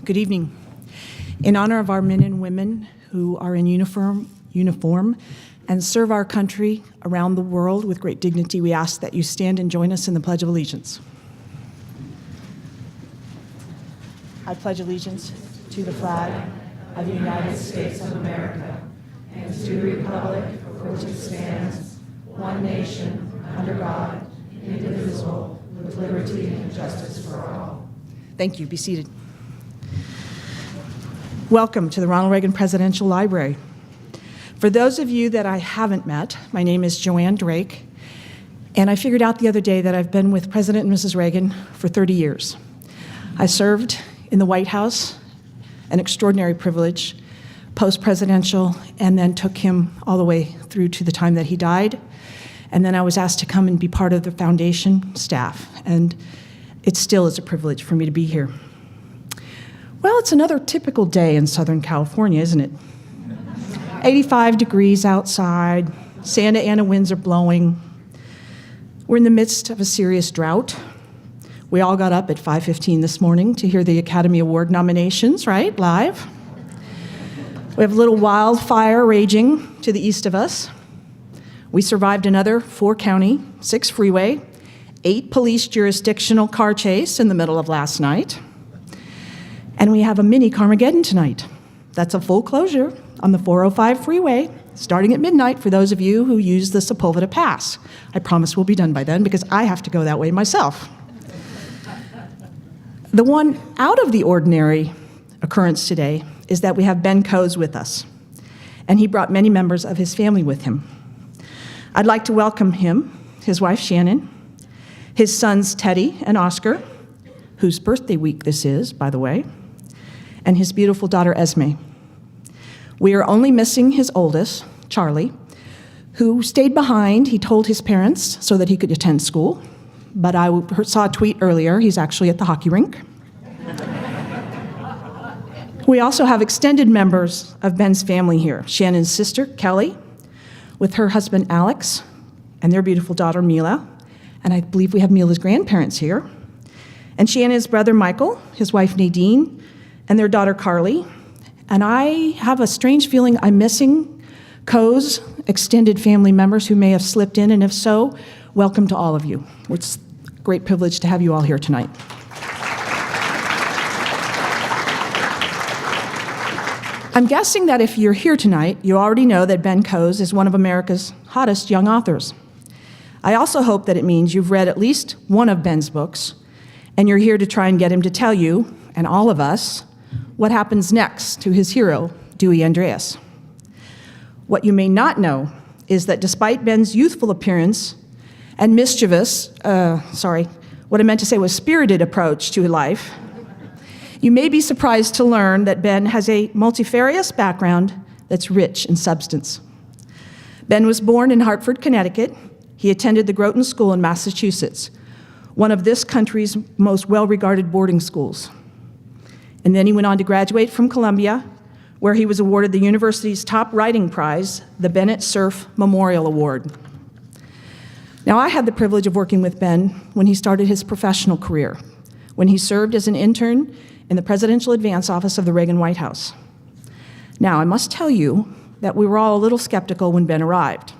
Good evening. In honor of our men and women who are in uniform and serve our country around the world with great dignity, we ask that you stand and join us in the Pledge of Allegiance. I pledge allegiance to the flag of the United States of America and to the republic for which it stands, one nation, under God, indivisible, with liberty and justice for all. Thank you. Be seated. Welcome to the Ronald Reagan Presidential Library. For those of you that I haven't met, my name is Joanne Drake, and I figured out the other day that I've been with President and Mrs. Reagan for 30 years. I served in the White House, an extraordinary privilege, post-presidential, and then took him all the way through to the time that he died. And then I was asked to come and be part of the foundation staff, and it still is a privilege for me to be here. Well, it's another typical day in Southern California, isn't it? 85 degrees outside, Santa Ana winds are blowing. We're in the midst of a serious drought. We all got up at 5:15 this morning to hear the Academy Award nominations, right, live. We have a little wildfire raging to the east of us. We survived another 4-county, 6 freeway, 8 police jurisdictional car chase in the middle of last night. And we have a mini Carmageddon tonight. That's a full closure on the 405 freeway, starting at midnight for those of you who use the Sepulveda Pass. I promise we'll be done by then because I have to go that way myself. The one out of the ordinary occurrence today is that we have Ben Coes with us, and he brought many members of his family with him. I'd like to welcome him, his wife Shannon, his sons Teddy and Oscar, whose birthday week this is, by the way, and his beautiful daughter Esme. We are only missing his oldest, Charlie, who stayed behind. He told his parents so that he could attend school, but I saw a tweet earlier. He's actually at the hockey rink. We also have extended members of Ben's family here. Shannon's sister, Kelly, with her husband, Alex, and their beautiful daughter, Mila. And I believe we have Mila's grandparents here. And Shannon's brother, Michael, his wife, Nadine, and their daughter, Carly. And I have a strange feeling I'm missing Coes extended family members who may have slipped in, and if so, welcome to all of you. It's a great privilege to have you all here tonight. I'm guessing that if you're here tonight, you already know that Ben Coes is one of America's hottest young authors. I also hope that it means you've read at least one of Ben's books, and you're here to try and get him to tell you, and all of us, what happens next to his hero, Dewey Andreas. What you may not know is that despite Ben's youthful appearance and mischievous, what I meant to say was spirited approach to life, you may be surprised to learn that Ben has a multifarious background that's rich in substance. Ben was born in Hartford, Connecticut. He attended the Groton School in Massachusetts, one of this country's most well-regarded boarding schools. And then he went on to graduate from Columbia, where he was awarded the university's top writing prize, the Bennett Cerf Memorial Award. Now, I had the privilege of working with Ben when he started his professional career, when he served as an intern in the Presidential Advance Office of the Reagan White House. Now, I must tell you that we were all a little skeptical when Ben arrived,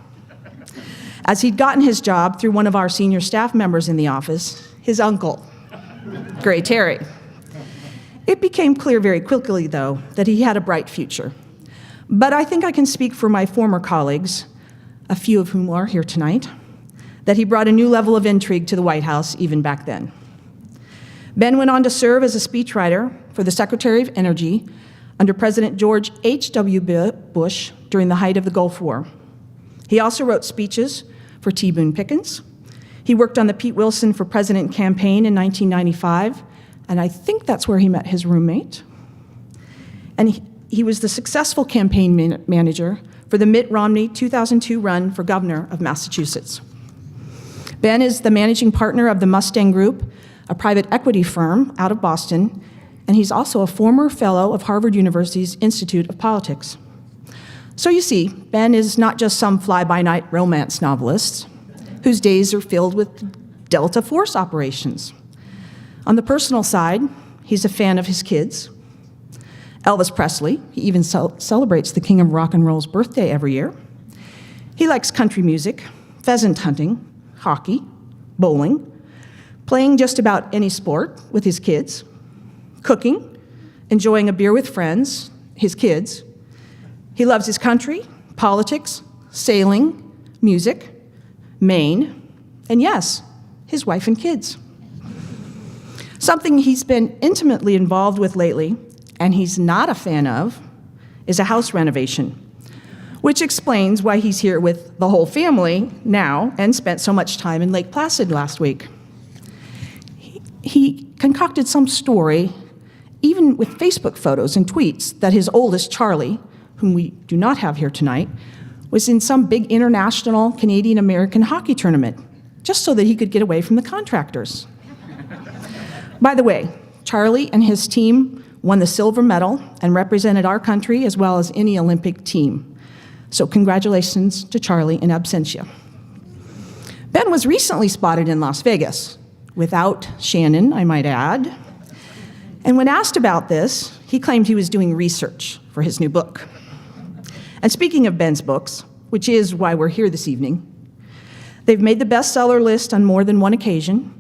as he'd gotten his job through one of our senior staff members in the office, his uncle, Gray Terry. It became clear very quickly, though, that he had a bright future. But I think I can speak for my former colleagues, a few of whom are here tonight, that he brought a new level of intrigue to the White House even back then. Ben went on to serve as a speechwriter for the Secretary of Energy under President George H.W. Bush during the height of the Gulf War. He also wrote speeches for T. Boone Pickens. He worked on the Pete Wilson for President campaign in 1995, and I think that's where he met his roommate. And he was the successful campaign manager for the Mitt Romney 2002 run for governor of Massachusetts. Ben is the managing partner of the Mustang Group, a private equity firm out of Boston, and he's also a former fellow of Harvard University's Institute of Politics. So you see, Ben is not just some fly-by-night romance novelist whose days are filled with Delta Force operations. On the personal side, he's a fan of his kids, Elvis Presley, he even celebrates the king of rock and roll's birthday every year. He likes country music, pheasant hunting, hockey, bowling, playing just about any sport with his kids, cooking, enjoying a beer with friends, his kids. He loves his country, politics, sailing, music, Maine, and yes, his wife and kids. Something he's been intimately involved with lately, and he's not a fan of, is a house renovation, which explains why he's here with the whole family now and spent so much time in Lake Placid last week. He concocted some story, even with Facebook photos and tweets, that his oldest, Charlie, whom we do not have here tonight, was in some big international Canadian-American hockey tournament, just so that he could get away from the contractors. By the way, Charlie and his team won the silver medal and represented our country as well as any Olympic team. So congratulations to Charlie in absentia. Ben was recently spotted in Las Vegas, without Shannon, I might add. And when asked about this, he claimed he was doing research for his new book. And speaking of Ben's books, which is why we're here this evening, they've made the bestseller list on more than one occasion,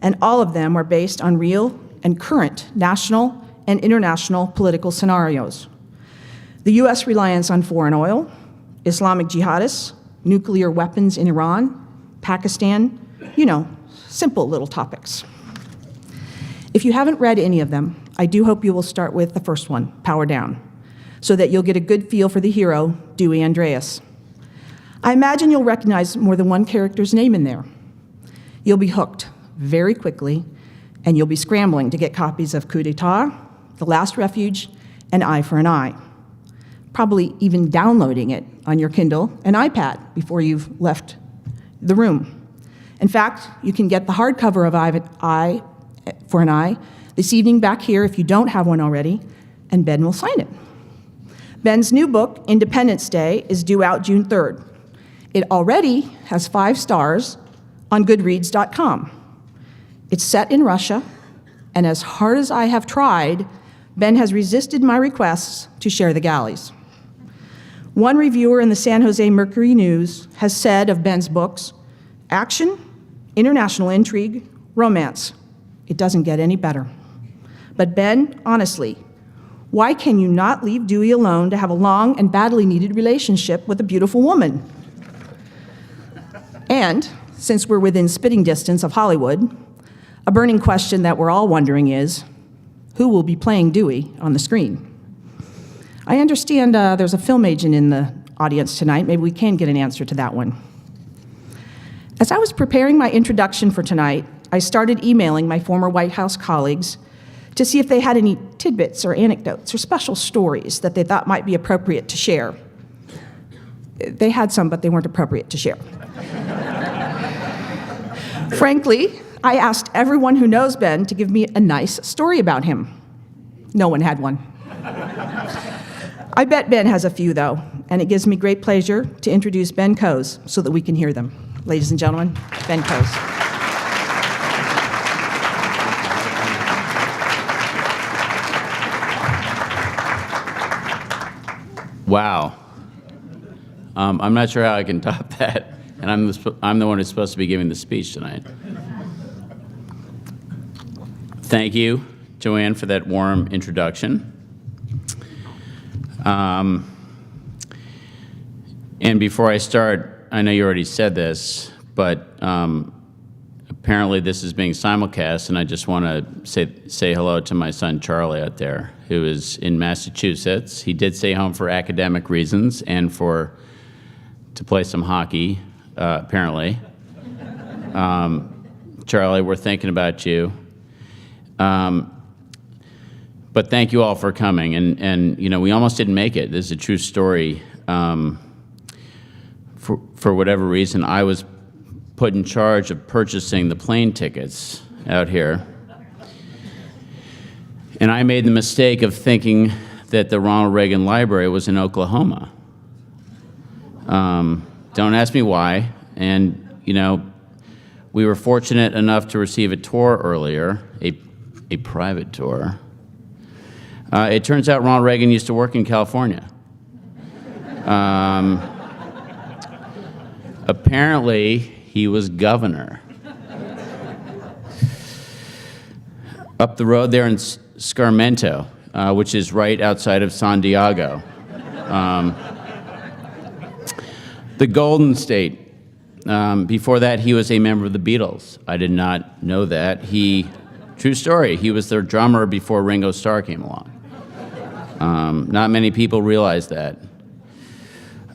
and all of them are based on real and current national and international political scenarios. The U.S. reliance on foreign oil, Islamic jihadists, nuclear weapons in Iran, Pakistan, simple little topics. If you haven't read any of them, I do hope you will start with the first one, Power Down, so that you'll get a good feel for the hero, Dewey Andreas. I imagine you'll recognize more than one character's name in there. You'll be hooked very quickly, and you'll be scrambling to get copies of Coup d'etat, The Last Refuge, and Eye for an Eye. Probably even downloading it on your Kindle and iPad before you've left the room. In fact, you can get the hardcover of Eye for an Eye this evening back here if you don't have one already, and Ben will sign it. Ben's new book, Independence Day, is due out June 3rd. It already has 5 stars on Goodreads.com. It's set in Russia, and as hard as I have tried, Ben has resisted my requests to share the galleys. One reviewer in the San Jose Mercury News has said of Ben's books, action, international intrigue, romance. It doesn't get any better. But Ben, honestly, why can you not leave Dewey alone to have a long and badly needed relationship with a beautiful woman? And, since we're within spitting distance of Hollywood, a burning question that we're all wondering is, who will be playing Dewey on the screen? I understand there's a film agent in the audience tonight. Maybe we can get an answer to that one. As I was preparing my introduction for tonight, I started emailing my former White House colleagues to see if they had any tidbits or anecdotes or special stories that they thought might be appropriate to share. They had some, but they weren't appropriate to share. Frankly, I asked everyone who knows Ben to give me a nice story about him. No one had one. I bet Ben has a few, though, and it gives me great pleasure to introduce Ben Coes so that we can hear them. Ladies and gentlemen, Ben Coes. Wow. I'm not sure how I can top that, and I'm the one who's supposed to be giving the speech tonight. Thank you, Joanne, for that warm introduction. And before I start, I know you already said this, but apparently this is being simulcast, and I just want to say hello to my son Charlie out there, who is in Massachusetts. He did stay home for academic reasons and to play some hockey, apparently. Charlie, we're thinking about you. But thank you all for coming, and we almost didn't make it. This is a true story. For whatever reason, I was put in charge of purchasing the plane tickets out here, and I made the mistake of thinking that the Ronald Reagan Library was in Oklahoma. Don't ask me why, and we were fortunate enough to receive a tour earlier, a private tour. It turns out Ronald Reagan used to work in California. Apparently, he was governor. Up the road there in Sacramento, which is right outside of San Diego. The Golden State. Before that, he was a member of the Beatles. I did not know that. True story, he was their drummer before Ringo Starr came along. Not many people realize that.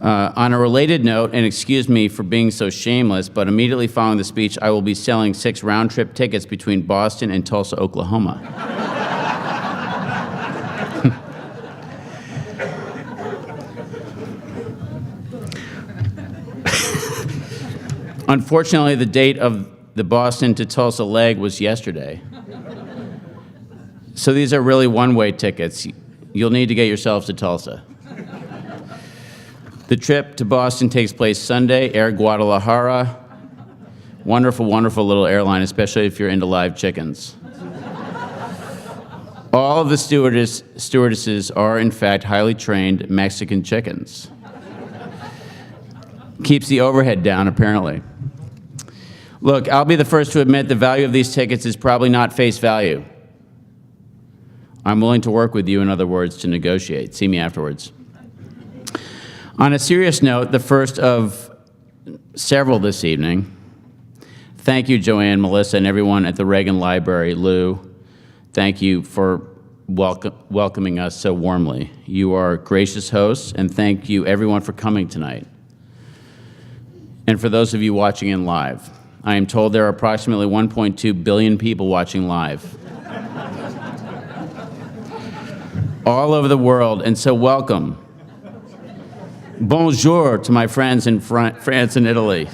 On a related note, and excuse me for being so shameless, but immediately following the speech, I will be selling 6 round-trip tickets between Boston and Tulsa, Oklahoma. Unfortunately, the date of the Boston to Tulsa leg was yesterday. So these are really one-way tickets. You'll need to get yourselves to Tulsa. The trip to Boston takes place Sunday, Air Guadalajara. Wonderful, wonderful little airline, especially if you're into live chickens. All of the stewardesses are, in fact, highly trained Mexican chickens. Keeps the overhead down, apparently. Look, I'll be the first to admit the value of these tickets is probably not face value. I'm willing to work with you, in other words, to negotiate. See me afterwards. On a serious note, the first of several this evening, thank you, Joanne, Melissa, and everyone at the Reagan Library. Lou, thank you for welcoming us so warmly. You are gracious hosts, and thank you, everyone, for coming tonight. And for those of you watching in live, I am told there are approximately 1.2 billion people watching live. All over the world, and so welcome. Bonjour to my friends in France and Italy.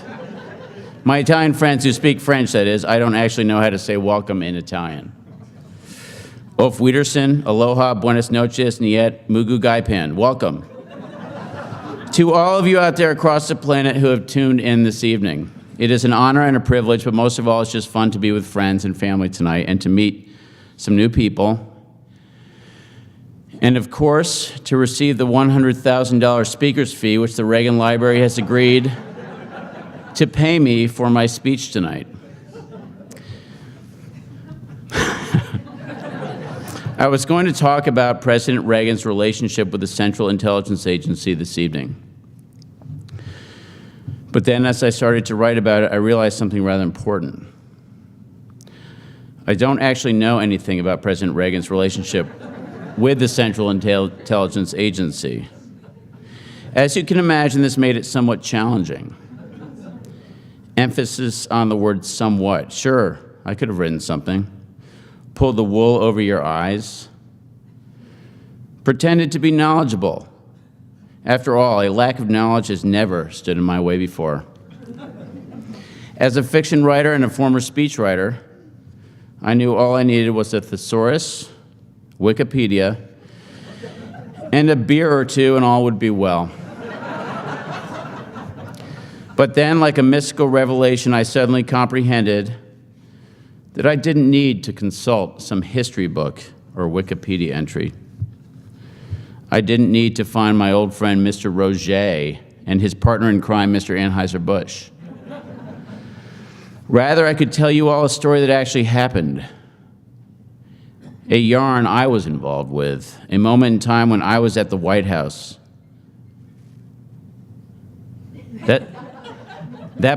My Italian friends who speak French, that is. I don't actually know how to say welcome in Italian. Auf Wiedersehen, aloha, buenas noches, niet, mugu gaipan. Welcome. To all of you out there across the planet who have tuned in this evening, it is an honor and a privilege, but most of all, it's just fun to be with friends and family tonight and to meet some new people. And of course, to receive the $100,000 speaker's fee, which the Reagan Library has agreed to pay me for my speech tonight. I was going to talk about President Reagan's relationship with the Central Intelligence Agency this evening. But then as I started to write about it, I realized something rather important. I don't actually know anything about President Reagan's relationship with the Central Intelligence Agency. As you can imagine, this made it somewhat challenging. Emphasis on the word somewhat. Sure, I could have written something. Pulled the wool over your eyes. Pretended to be knowledgeable. After all, a lack of knowledge has never stood in my way before. As a fiction writer and a former speechwriter, I knew all I needed was a thesaurus, Wikipedia, and a beer or two, and all would be well. But then, like a mystical revelation, I suddenly comprehended that I didn't need to consult some history book or Wikipedia entry. I didn't need to find my old friend, Mr. Roget, and his partner in crime, Mr. Anheuser-Busch. Rather, I could tell you all a story that actually happened. A yarn I was involved with, a moment in time when I was at the White House. That,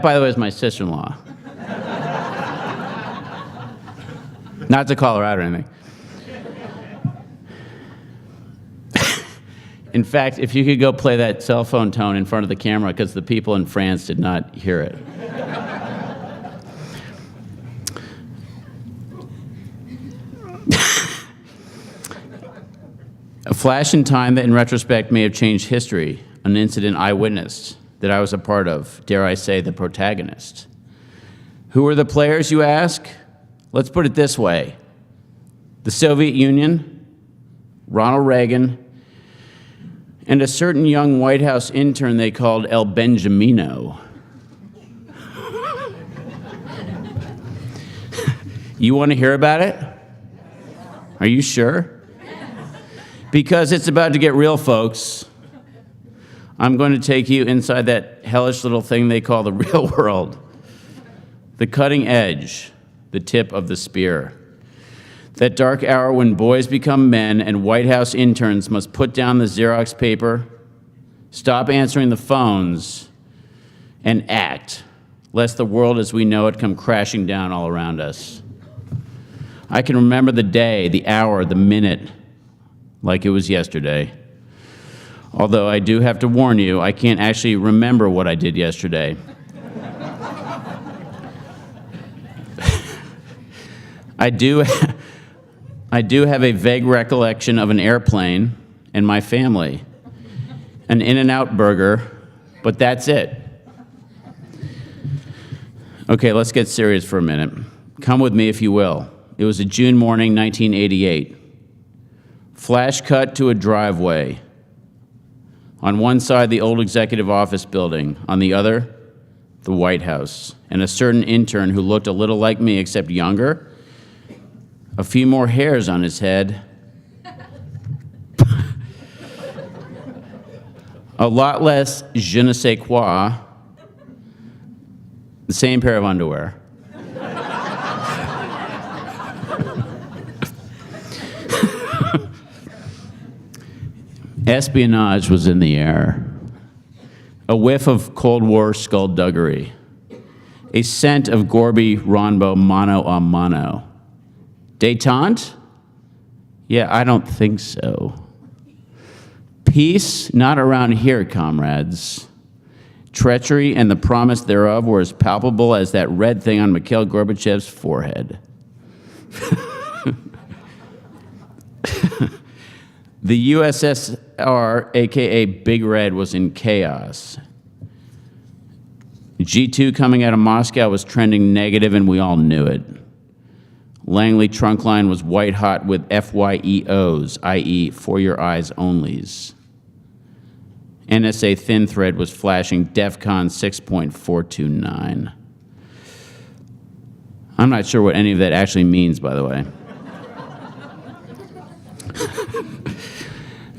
by the way, is my sister-in-law. Not to call her out or anything. In fact, if you could go play that cell phone tone in front of the camera, because the people in France did not hear it. A flash in time that in retrospect may have changed history, an incident I witnessed, that I was a part of, dare I say, the protagonist. Who were the players, you ask? Let's put it this way. The Soviet Union, Ronald Reagan, and a certain young White House intern they called El Benjamino. You want to hear about it? Are you sure? Because it's about to get real, folks. I'm going to take you inside that hellish little thing they call the real world. The cutting edge, the tip of the spear. That dark hour when boys become men and White House interns must put down the Xerox paper, stop answering the phones, and act, lest the world as we know it come crashing down all around us. I can remember the day, the hour, the minute, like it was yesterday. Although I do have to warn you, I can't actually remember what I did yesterday. I do have a vague recollection of an airplane and my family, an In-N-Out burger, but that's it. Okay, let's get serious for a minute. Come with me if you will. It was a June morning, 1988. Flash cut to a driveway. On one side, the old executive office building. On the other, the White House. And a certain intern who looked a little like me, except younger. A few more hairs on his head. A lot less je ne sais quoi. The same pair of underwear. Espionage was in the air. A whiff of Cold War skullduggery. A scent of Gorby Ronbo mano a mano. Détente? Yeah, I don't think so. Peace? Not around here, comrades. Treachery and the promise thereof were as palpable as that red thing on Mikhail Gorbachev's forehead. The USSR, aka Big Red, was in chaos. G2 coming out of Moscow was trending negative, and we all knew it. Langley Trunkline was white hot with FYEOs, i.e. for your eyes onlys. NSA Thin Thread was flashing DEFCON 6.429. I'm not sure what any of that actually means, by the way.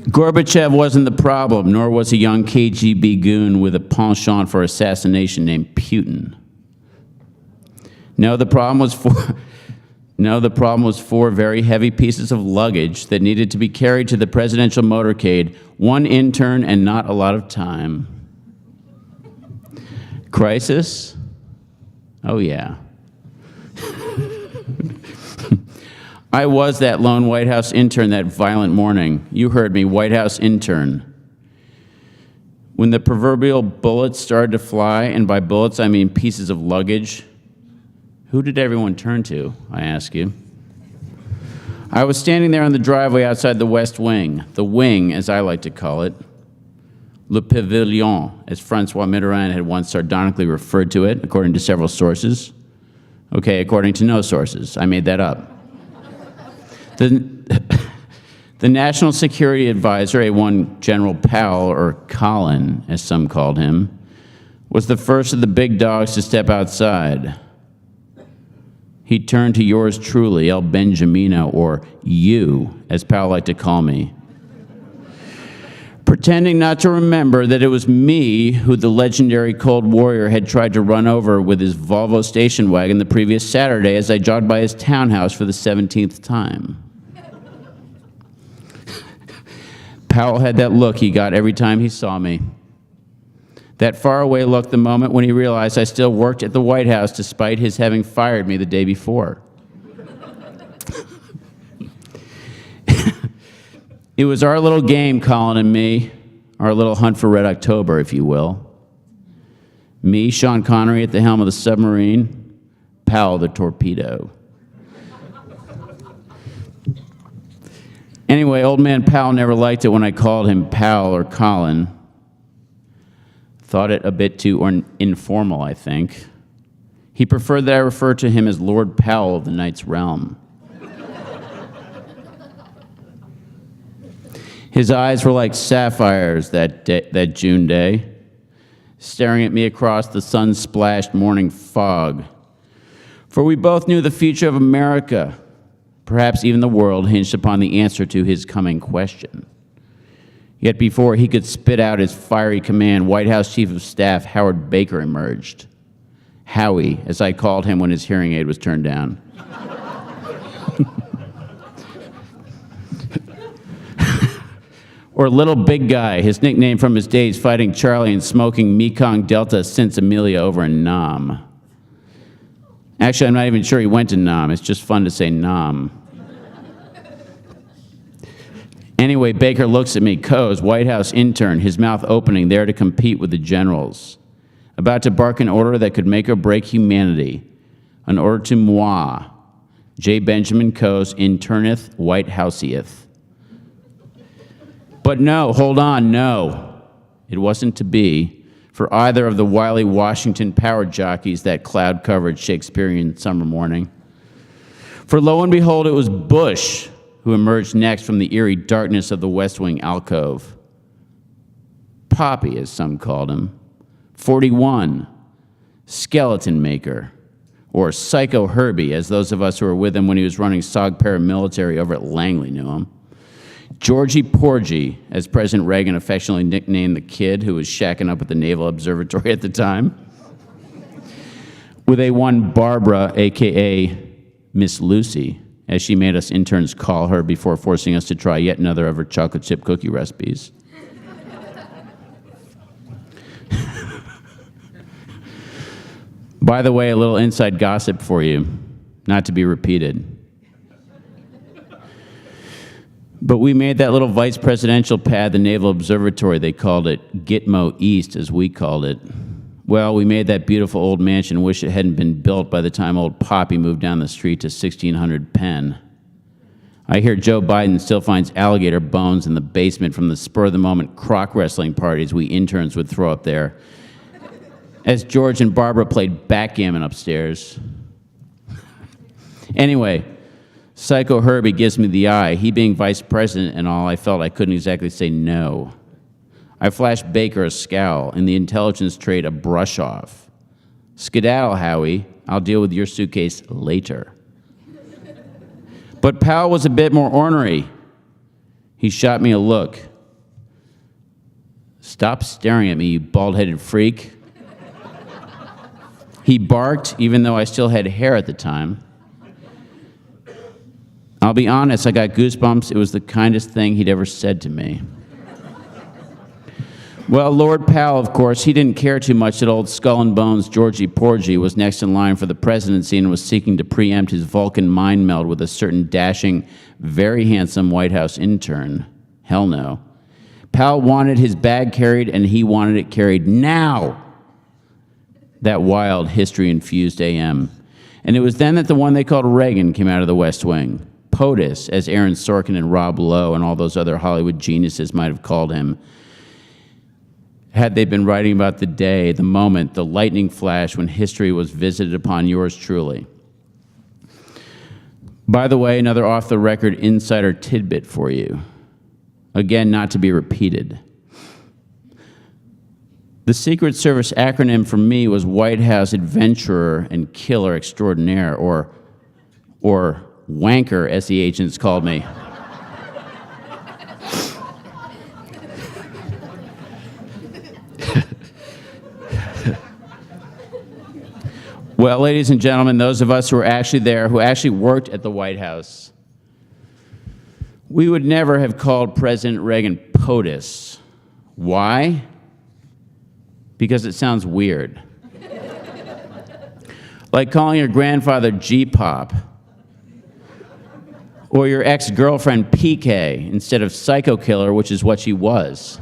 Gorbachev wasn't the problem, nor was a young KGB goon with a penchant for assassination named Putin. No, the problem was four very heavy pieces of luggage that needed to be carried to the presidential motorcade, one intern and not a lot of time. Crisis? Oh yeah. I was that lone White House intern that violent morning. You heard me, White House intern. When the proverbial bullets started to fly, and by bullets I mean pieces of luggage, who did everyone turn to, I ask you? I was standing there on the driveway outside the West Wing, the wing, as I like to call it, Le Pavillon, as Francois Mitterrand had once sardonically referred to it, according to several sources. Okay, according to no sources. I made that up. The National Security Advisor, A1 General Powell, or Colin, as some called him, was the first of the big dogs to step outside. He turned to yours truly, El Benjamino, or you, as Powell liked to call me, pretending not to remember that it was me who the legendary Cold Warrior had tried to run over with his Volvo station wagon the previous Saturday as I jogged by his townhouse for the 17th time. Powell had that look he got every time he saw me. That faraway look the moment when he realized I still worked at the White House despite his having fired me the day before. It was our little game, Colin and me, our little hunt for Red October, if you will. Me, Sean Connery at the helm of the submarine, Powell the torpedo. Anyway, old man Powell never liked it when I called him Powell or Colin. Thought it a bit too informal, I think. He preferred that I refer to him as Lord Powell of the Knight's Realm. His eyes were like sapphires that June day, staring at me across the sun-splashed morning fog. For we both knew the future of America, perhaps even the world, hinged upon the answer to his coming question. Yet before he could spit out his fiery command, White House Chief of Staff Howard Baker emerged. Howie, as I called him when his hearing aid was turned down. Or Little Big Guy, his nickname from his days fighting Charlie and smoking Mekong Delta Since Amelia over in Nam. Actually, I'm not even sure he went to Nam. It's just fun to say Nam. Anyway, Baker looks at me, Coes, White House intern, his mouth opening, there to compete with the generals. About to bark an order that could make or break humanity. An order to moi, J. Benjamin Coes, interneth, White Houseieth. But no, hold on, no. It wasn't to be for either of the wily Washington power jockeys that cloud-covered Shakespearean summer morning. For lo and behold, it was Bush who emerged next from the eerie darkness of the West Wing alcove. Poppy, as some called him. 41, skeleton maker, or Psycho Herbie, as those of us who were with him when he was running SOG paramilitary over at Langley knew him. Georgie Porgy, as President Reagan affectionately nicknamed the kid who was shacking up at the Naval Observatory at the time. With a one Barbara, a.k.a. Miss Lucy, as she made us interns call her before forcing us to try yet another of her chocolate chip cookie recipes. By the way, a little inside gossip for you, not to be repeated. But we made that little vice presidential pad the Naval Observatory. They called it Gitmo East, as we called it. Well, we made that beautiful old mansion wish it hadn't been built by the time old Poppy moved down the street to 1600 Penn. I hear Joe Biden still finds alligator bones in the basement from the spur-of-the-moment croc wrestling parties we interns would throw up there, as George and Barbara played backgammon upstairs. Anyway, Psycho Herbie gives me the eye. He being vice president and all, I felt I couldn't exactly say no. I flashed Baker a scowl, and the intelligence trade a brush off. Skedaddle, Howie. I'll deal with your suitcase later. But Powell was a bit more ornery. He shot me a look. Stop staring at me, you bald-headed freak. He barked, even though I still had hair at the time. I'll be honest, I got goosebumps. It was the kindest thing he'd ever said to me. Well, Lord Powell, of course, he didn't care too much that old Skull and Bones Georgie Porgy was next in line for the presidency and was seeking to preempt his Vulcan mind meld with a certain dashing, very handsome White House intern. Hell no. Powell wanted his bag carried, and he wanted it carried now. That wild, history-infused AM. And it was then that the one they called Reagan came out of the West Wing. POTUS, as Aaron Sorkin and Rob Lowe and all those other Hollywood geniuses might have called him, had they been writing about the day, the moment, the lightning flash when history was visited upon yours truly. By the way, another off-the-record insider tidbit for you. Again, not to be repeated. The Secret Service acronym for me was White House Adventurer and Killer Extraordinaire, or Wanker, as the agents called me. Well, ladies and gentlemen, those of us who were actually there, who actually worked at the White House, we would never have called President Reagan POTUS. Why? Because it sounds weird. Like calling your grandfather G-Pop, or your ex-girlfriend PK instead of Psycho Killer, which is what she was.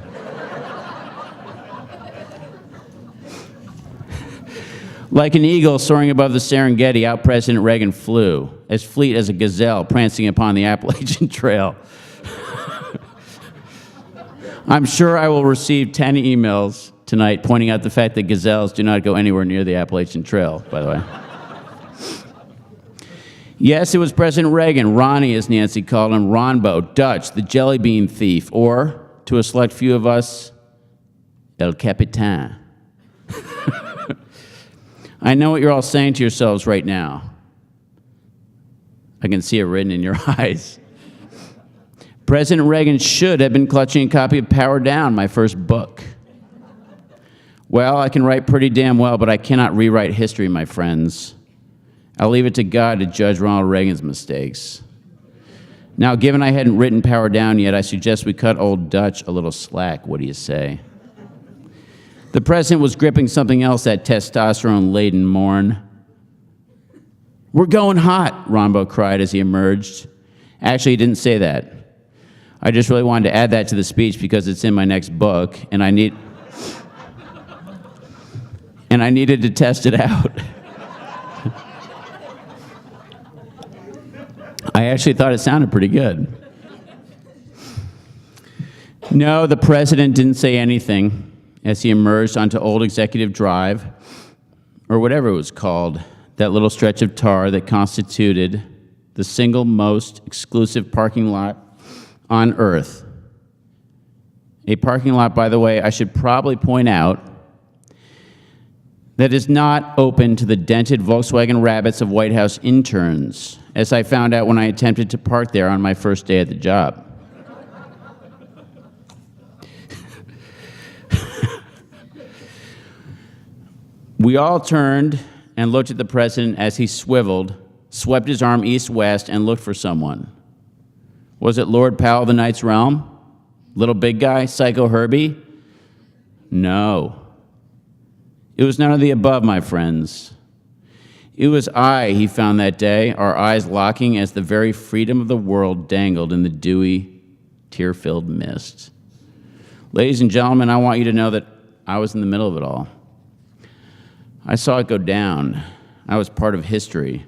Like an eagle soaring above the Serengeti, out President Reagan flew, as fleet as a gazelle prancing upon the Appalachian Trail. I'm sure I will receive 10 emails tonight pointing out the fact that gazelles do not go anywhere near the Appalachian Trail, by the way. Yes, it was President Reagan, Ronnie as Nancy called him, Ronbo, Dutch, the jelly bean thief, or, to a select few of us, El Capitan. I know what you're all saying to yourselves right now. I can see it written in your eyes. President Reagan should have been clutching a copy of Power Down, my first book. Well, I can write pretty damn well, but I cannot rewrite history, my friends. I'll leave it to God to judge Ronald Reagan's mistakes. Now, given I hadn't written Power Down yet, I suggest we cut old Dutch a little slack. What do you say? The president was gripping something else that testosterone-laden morn. "We're going hot," Rombo cried as he emerged. Actually, he didn't say that. I just really wanted to add that to the speech because it's in my next book, and I needed to test it out. I actually thought it sounded pretty good. No, the president didn't say anything as he emerged onto Old Executive Drive, or whatever it was called, that little stretch of tar that constituted the single most exclusive parking lot on Earth. A parking lot, by the way, I should probably point out, that is not open to the dented Volkswagen Rabbits of White House interns, as I found out when I attempted to park there on my first day at the job. We all turned and looked at the president as he swiveled, swept his arm east-west, and looked for someone. Was it Lord Powell of the Knight's Realm? Little big guy? Psycho Herbie? No. It was none of the above, my friends. It was I he found that day, our eyes locking as the very freedom of the world dangled in the dewy, tear-filled mist. Ladies and gentlemen, I want you to know that I was in the middle of it all. I saw it go down. I was part of history.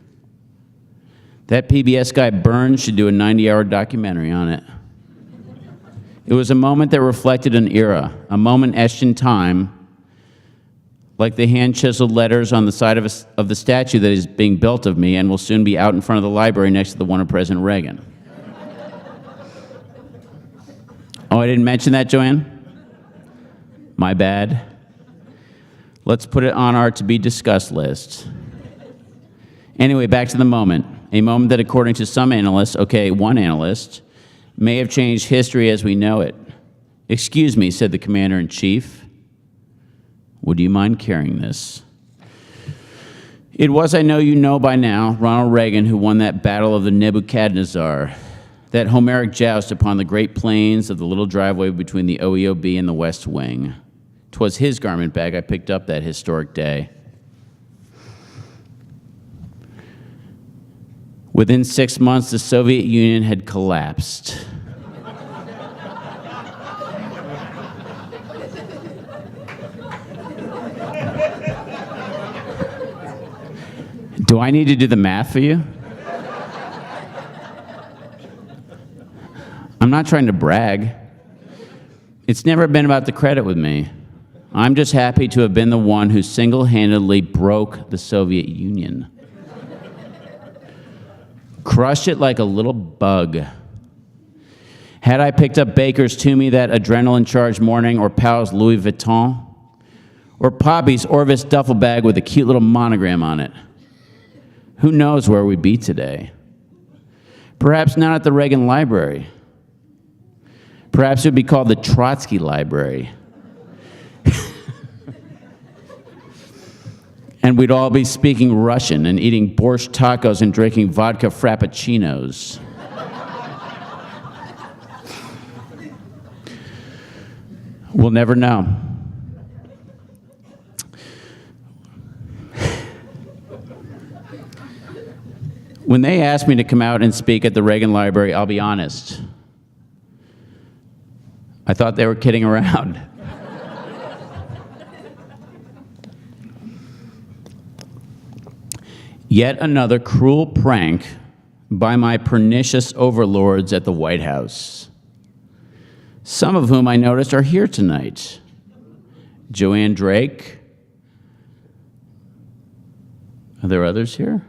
That PBS guy Burns should do a 90-hour documentary on it. It was a moment that reflected an era, a moment etched in time, like the hand-chiseled letters on the side of the statue that is being built of me and will soon be out in front of the library next to the one of President Reagan. Oh, I didn't mention that, Joanne? My bad. Let's put it on our to-be-discussed list. Anyway, back to the moment. A moment that, according to some analysts, okay, one analyst, may have changed history as we know it. "Excuse me," said the commander-in-chief. "Would you mind carrying this?" It was, I know you know by now, Ronald Reagan who won that battle of the Nebuchadnezzar, that Homeric joust upon the great plains of the little driveway between the OEOB and the West Wing. 'Twas his garment bag I picked up that historic day. Within 6 months, the Soviet Union had collapsed. Do I need to do the math for you? I'm not trying to brag. It's never been about the credit with me. I'm just happy to have been the one who single-handedly broke the Soviet Union. Crushed it like a little bug. Had I picked up Baker's Toomey that adrenaline-charged morning, or Powell's Louis Vuitton, or Poppy's Orvis duffel bag with a cute little monogram on it, who knows where we'd be today? Perhaps not at the Reagan Library. Perhaps it would be called the Trotsky Library. And we'd all be speaking Russian and eating borscht tacos and drinking vodka frappuccinos. We'll never know. When they asked me to come out and speak at the Reagan Library, I'll be honest, I thought they were kidding around. Yet another cruel prank by my pernicious overlords at the White House, some of whom I noticed are here tonight. Joanne Drake. Are there others here?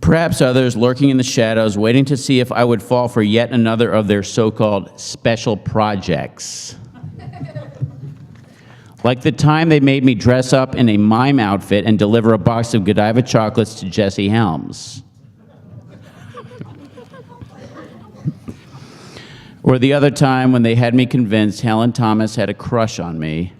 Perhaps others lurking in the shadows, waiting to see if I would fall for yet another of their so-called special projects. Like the time they made me dress up in a mime outfit and deliver a box of Godiva chocolates to Jesse Helms. Or the other time when they had me convinced Helen Thomas had a crush on me.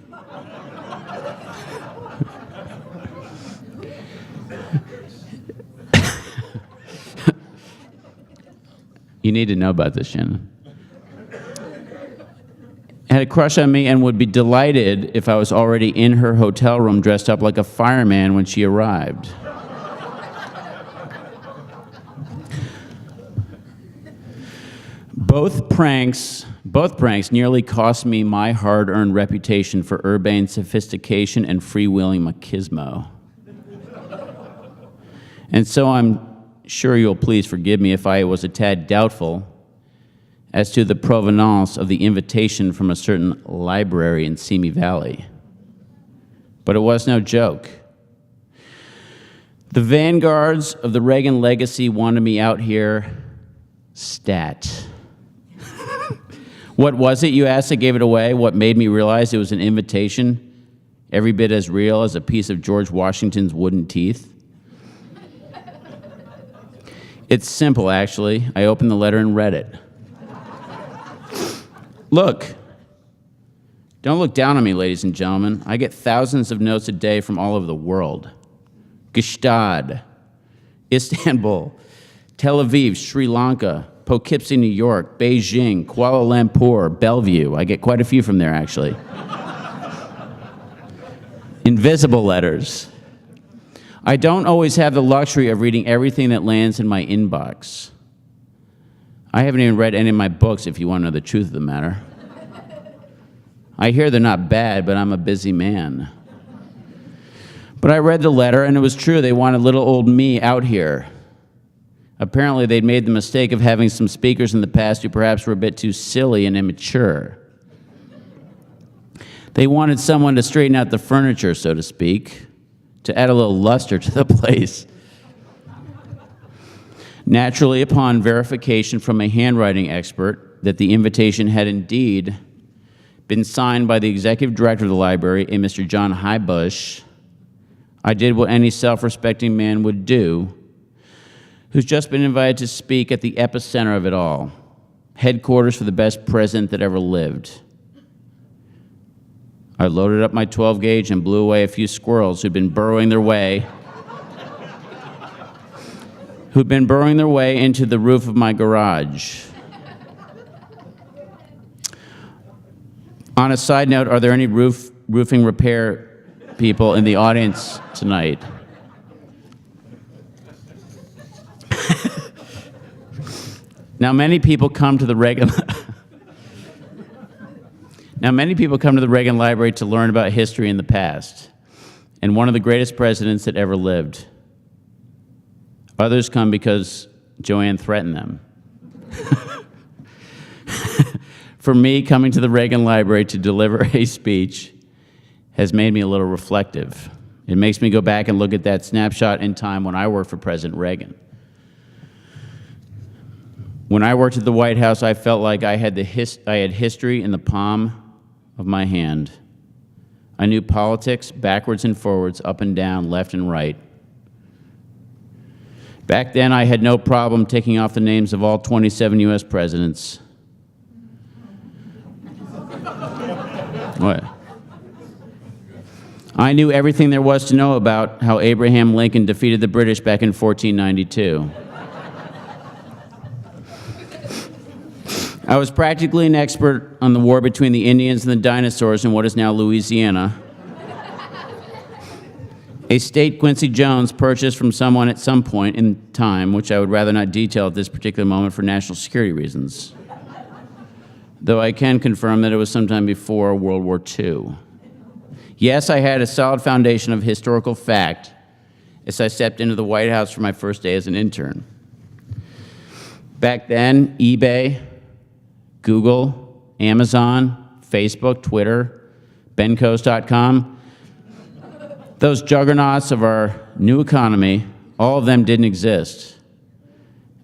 You need to know about this, Shannon. Had a crush on me and would be delighted if I was already in her hotel room dressed up like a fireman when she arrived. Both pranks nearly cost me my hard-earned reputation for urbane sophistication and freewheeling machismo. And so I'm sure you'll please forgive me if I was a tad doubtful as to the provenance of the invitation from a certain library in Simi Valley. But it was no joke. The vanguards of the Reagan legacy wanted me out here stat. What was it, you asked, that gave it away? What made me realize it was an invitation every bit as real as a piece of George Washington's wooden teeth? It's simple, actually. I opened the letter and read it. Look. Don't look down on me, ladies and gentlemen. I get thousands of notes a day from all over the world. Gstaad, Istanbul, Tel Aviv, Sri Lanka, Poughkeepsie, New York, Beijing, Kuala Lumpur, Bellevue. I get quite a few from there, actually. Invisible letters. I don't always have the luxury of reading everything that lands in my inbox. I haven't even read any of my books, if you want to know the truth of the matter. I hear they're not bad, but I'm a busy man. But I read the letter, and it was true. They wanted little old me out here. Apparently, they'd made the mistake of having some speakers in the past who perhaps were a bit too silly and immature. They wanted someone to straighten out the furniture, so to speak, to add a little luster to the place. Naturally, upon verification from a handwriting expert that the invitation had indeed been signed by the executive director of the library, a Mr. John Highbush, I did what any self-respecting man would do, who's just been invited to speak at the epicenter of it all, headquarters for the best president that ever lived. I loaded up my 12 gauge and blew away a few squirrels who'd been burrowing their way into the roof of my garage. On a side note, are there any roofing repair people in the audience tonight? Now, many people come to the Reagan Library to learn about history in the past, and one of the greatest presidents that ever lived. Others come because Joanne threatened them. For me, coming to the Reagan Library to deliver a speech has made me a little reflective. It makes me go back and look at that snapshot in time when I worked for President Reagan. When I worked at the White House, I felt like I had history in the palm of my hand. I knew politics backwards and forwards, up and down, left and right. Back then, I had no problem taking off the names of all 27 U.S. presidents. What? I knew everything there was to know about how Abraham Lincoln defeated the British back in 1492. I was practically an expert on the war between the Indians and the dinosaurs in what is now Louisiana, a state Quincy Jones purchased from someone at some point in time, which I would rather not detail at this particular moment for national security reasons, though I can confirm that it was sometime before World War II. Yes, I had a solid foundation of historical fact as I stepped into the White House for my first day as an intern. Back then, eBay, Google, Amazon, Facebook, Twitter, bencoes.com, those juggernauts of our new economy, all of them didn't exist.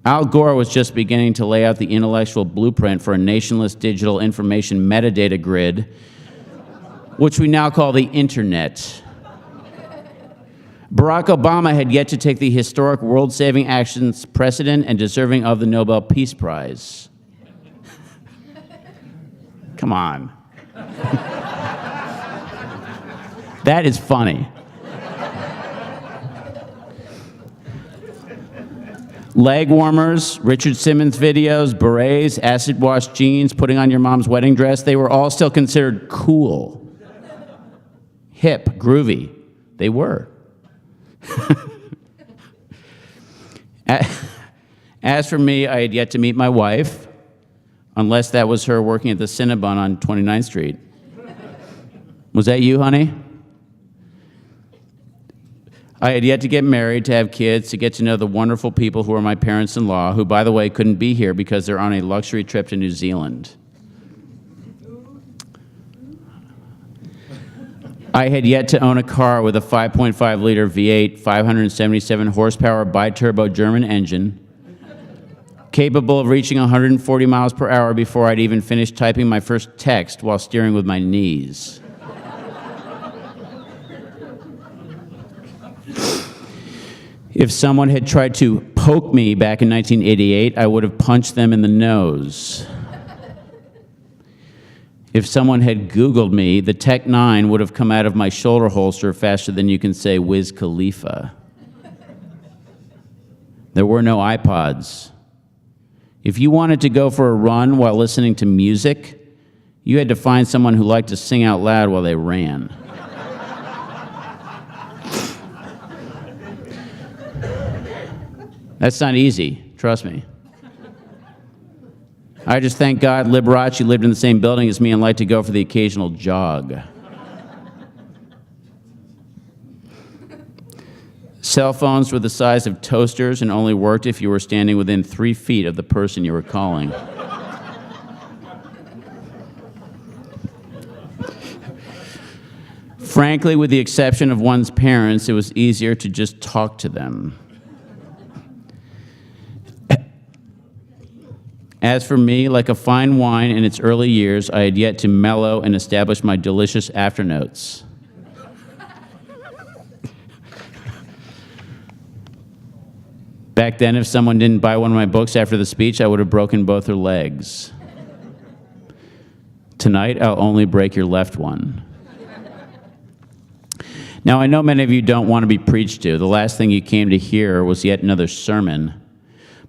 Al Gore was just beginning to lay out the intellectual blueprint for a nationless digital information metadata grid, which we now call the internet. Barack Obama had yet to take the historic world-saving actions precedent and deserving of the Nobel Peace Prize. Come on. That is funny. Leg warmers, Richard Simmons videos, berets, acid wash jeans, putting on your mom's wedding dress, they were all still considered cool. Hip, groovy. They were. As for me, I had yet to meet my wife, unless that was her working at the Cinnabon on 29th Street. Was that you, honey? I had yet to get married, to have kids, to get to know the wonderful people who are my parents-in-law, who, by the way, couldn't be here because they're on a luxury trip to New Zealand. I had yet to own a car with a 5.5-liter V8, 577 horsepower bi-turbo German engine, capable of reaching 140 miles per hour before I'd even finished typing my first text while steering with my knees. If someone had tried to poke me back in 1988, I would have punched them in the nose. If someone had Googled me, the Tech 9 would have come out of my shoulder holster faster than you can say Wiz Khalifa. There were no iPods. If you wanted to go for a run while listening to music, you had to find someone who liked to sing out loud while they ran. That's not easy, trust me. I just thank God Liberace lived in the same building as me and liked to go for the occasional jog. Cell phones were the size of toasters and only worked if you were standing within 3 feet of the person you were calling. Frankly, with the exception of one's parents, it was easier to just talk to them. As for me, like a fine wine in its early years, I had yet to mellow and establish my delicious afternotes. Back then, if someone didn't buy one of my books after the speech, I would have broken both their legs. Tonight, I'll only break your left one. Now, I know many of you don't want to be preached to. The last thing you came to hear was yet another sermon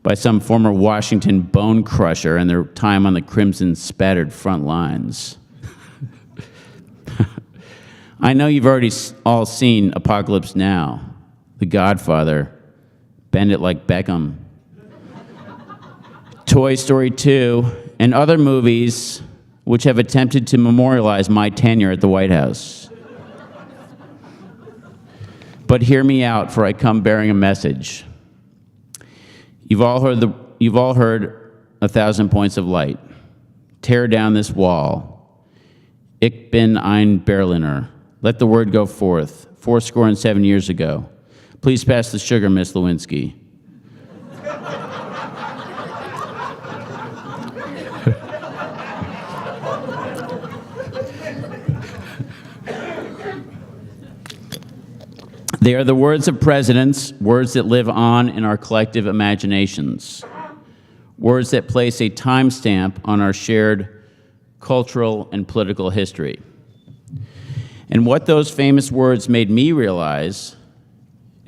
by some former Washington bone crusher and their time on the crimson-spattered front lines. I know you've already all seen Apocalypse Now, The Godfather, Bend It Like Beckham, Toy Story 2, and other movies which have attempted to memorialize my tenure at the White House. But hear me out, for I come bearing a message. You've all heard 1,000 points of light. Tear down this wall. Ich bin ein Berliner. Let the word go forth. 77 years ago. Please pass the sugar, Miss Lewinsky. They are the words of presidents, words that live on in our collective imaginations, words that place a timestamp on our shared cultural and political history. And what those famous words made me realize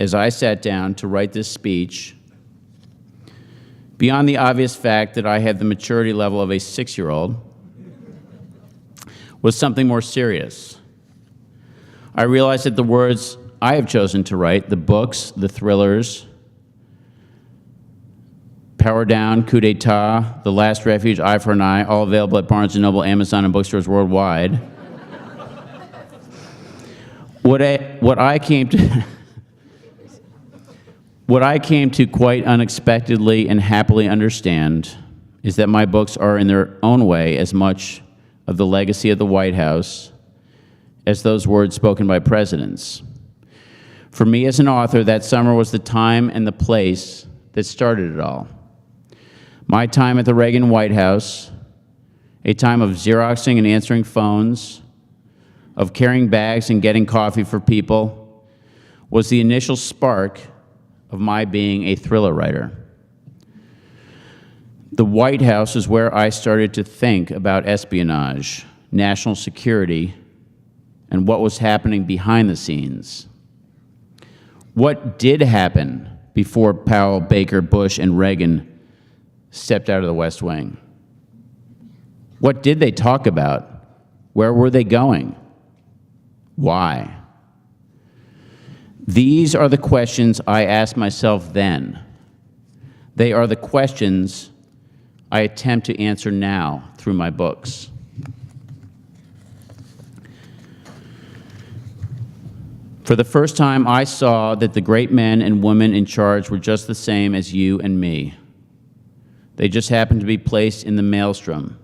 as I sat down to write this speech, beyond the obvious fact that I had the maturity level of a 6-year-old, was something more serious. I realized that the words I have chosen to write, the books, the thrillers, Power Down, Coup d'etat, The Last Refuge, Eye for an Eye, all available at Barnes & Noble, Amazon, and bookstores worldwide. What I came to quite unexpectedly and happily understand is that my books are in their own way as much of the legacy of the White House as those words spoken by presidents. For me as an author, that summer was the time and the place that started it all. My time at the Reagan White House, a time of Xeroxing and answering phones, of carrying bags and getting coffee for people, was the initial spark of my being a thriller writer. The White House is where I started to think about espionage, national security, and what was happening behind the scenes. What did happen before Powell, Baker, Bush, and Reagan stepped out of the West Wing? What did they talk about? Where were they going? Why? These are the questions I asked myself then. They are the questions I attempt to answer now through my books. For the first time, I saw that the great men and women in charge were just the same as you and me. They just happened to be placed in the maelstrom,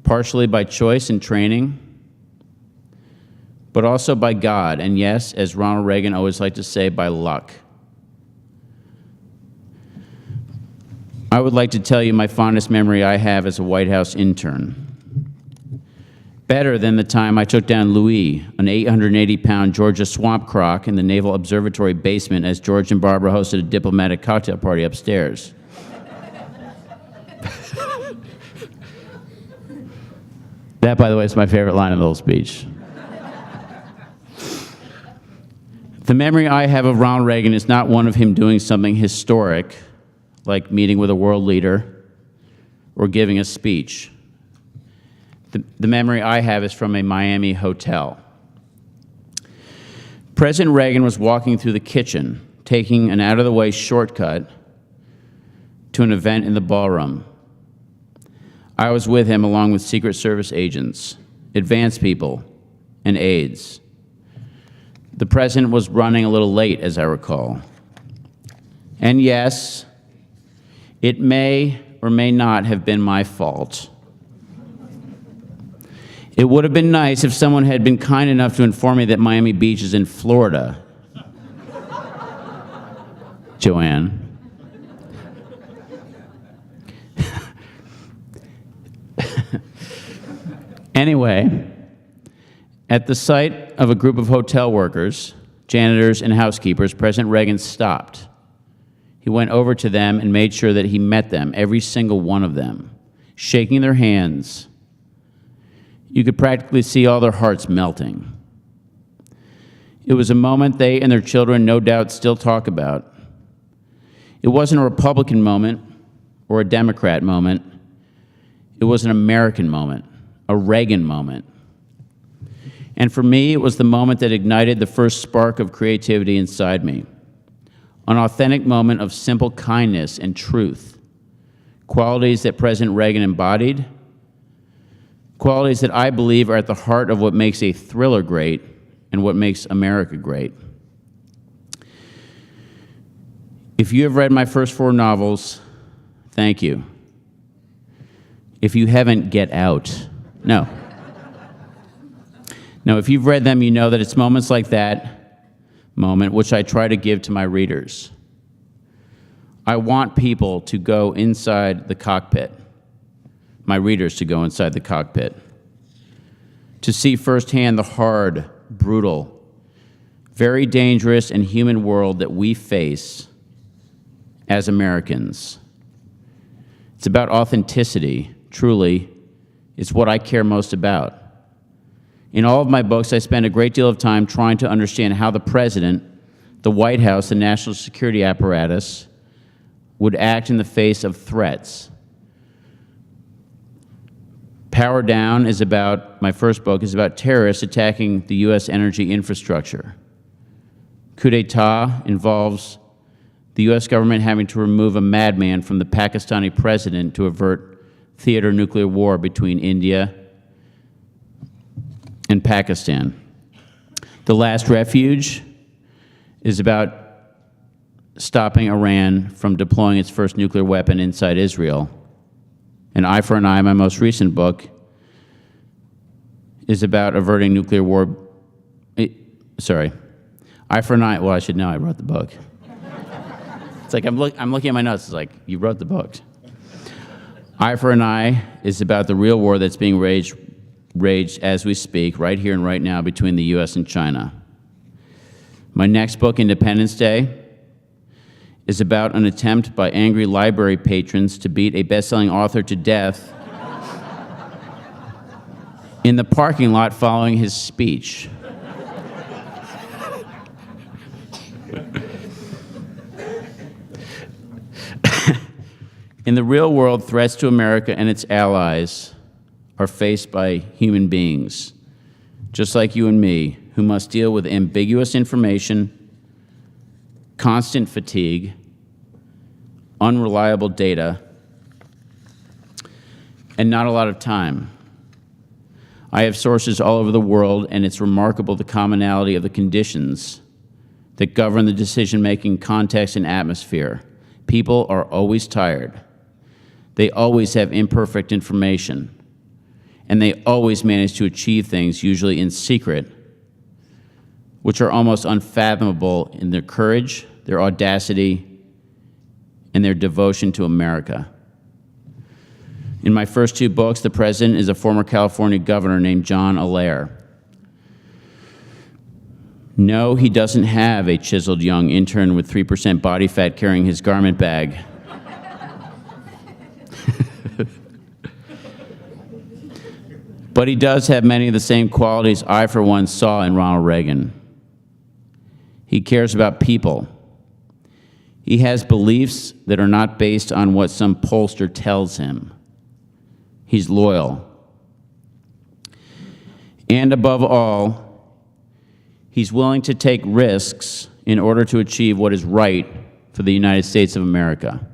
partially by choice and training, but also by God, and yes, as Ronald Reagan always liked to say, by luck. I would like to tell you my fondest memory I have as a White House intern. Better than the time I took down Louis, an 880-pound Georgia swamp croc in the Naval Observatory basement as George and Barbara hosted a diplomatic cocktail party upstairs. That, by the way, is my favorite line of the whole speech. The memory I have of Ronald Reagan is not one of him doing something historic, like meeting with a world leader or giving a speech. The memory I have is from a Miami hotel. President Reagan was walking through the kitchen, taking an out-of-the-way shortcut to an event in the ballroom. I was with him along with Secret Service agents, advance people, and aides. The president was running a little late, as I recall. And yes, it may or may not have been my fault. It would have been nice if someone had been kind enough to inform me that Miami Beach is in Florida. Joanne. Anyway, at the sight of a group of hotel workers, janitors, and housekeepers, President Reagan stopped. He went over to them and made sure that he met them, every single one of them, shaking their hands. You could practically see all their hearts melting. It was a moment they and their children no doubt still talk about. It wasn't a Republican moment or a Democrat moment. It was an American moment, a Reagan moment. And for me, it was the moment that ignited the first spark of creativity inside me. An authentic moment of simple kindness and truth, qualities that President Reagan embodied, qualities that I believe are at the heart of what makes a thriller great and what makes America great. If you have read my first 4 novels, thank you. If you haven't, get out. No. No, if you've read them, you know that it's moments like that moment which I try to give to my readers. I want people to go inside the cockpit, my readers to go inside the cockpit, to see firsthand the hard, brutal, very dangerous and human world that we face as Americans. It's about authenticity, truly. It's what I care most about. In all of my books, I spend a great deal of time trying to understand how the president, the White House, the national security apparatus would act in the face of threats. Power Down is about, my first book is about terrorists attacking the U.S. energy infrastructure. Coup d'etat involves the U.S. government having to remove a madman from the Pakistani president to avert theater nuclear war between India and Pakistan. The Last Refuge is about stopping Iran from deploying its first nuclear weapon inside Israel. And Eye for an Eye, my most recent book, is about averting nuclear war. Eye for an Eye, well, I should know, I wrote the book. It's like I'm looking at my notes, it's like, you wrote the book. Eye for an Eye is about the real war that's being waged as we speak, right here and right now, between the U.S. and China. My next book, Independence Day, is about an attempt by angry library patrons to beat a best-selling author to death in the parking lot following his speech. In the real world, threats to America and its allies are faced by human beings, just like you and me, who must deal with ambiguous information, constant fatigue, unreliable data, and not a lot of time. I have sources all over the world, and it's remarkable the commonality of the conditions that govern the decision-making context and atmosphere. People are always tired. They always have imperfect information, and they always manage to achieve things, usually in secret, which are almost unfathomable in their courage, their audacity, and their devotion to America. In my first two books, the president is a former California governor named John Allaire. No, he doesn't have a chiseled young intern with 3% body fat carrying his garment bag. But he does have many of the same qualities I, for one, saw in Ronald Reagan. He cares about people. He has beliefs that are not based on what some pollster tells him. He's loyal. And above all, he's willing to take risks in order to achieve what is right for the United States of America.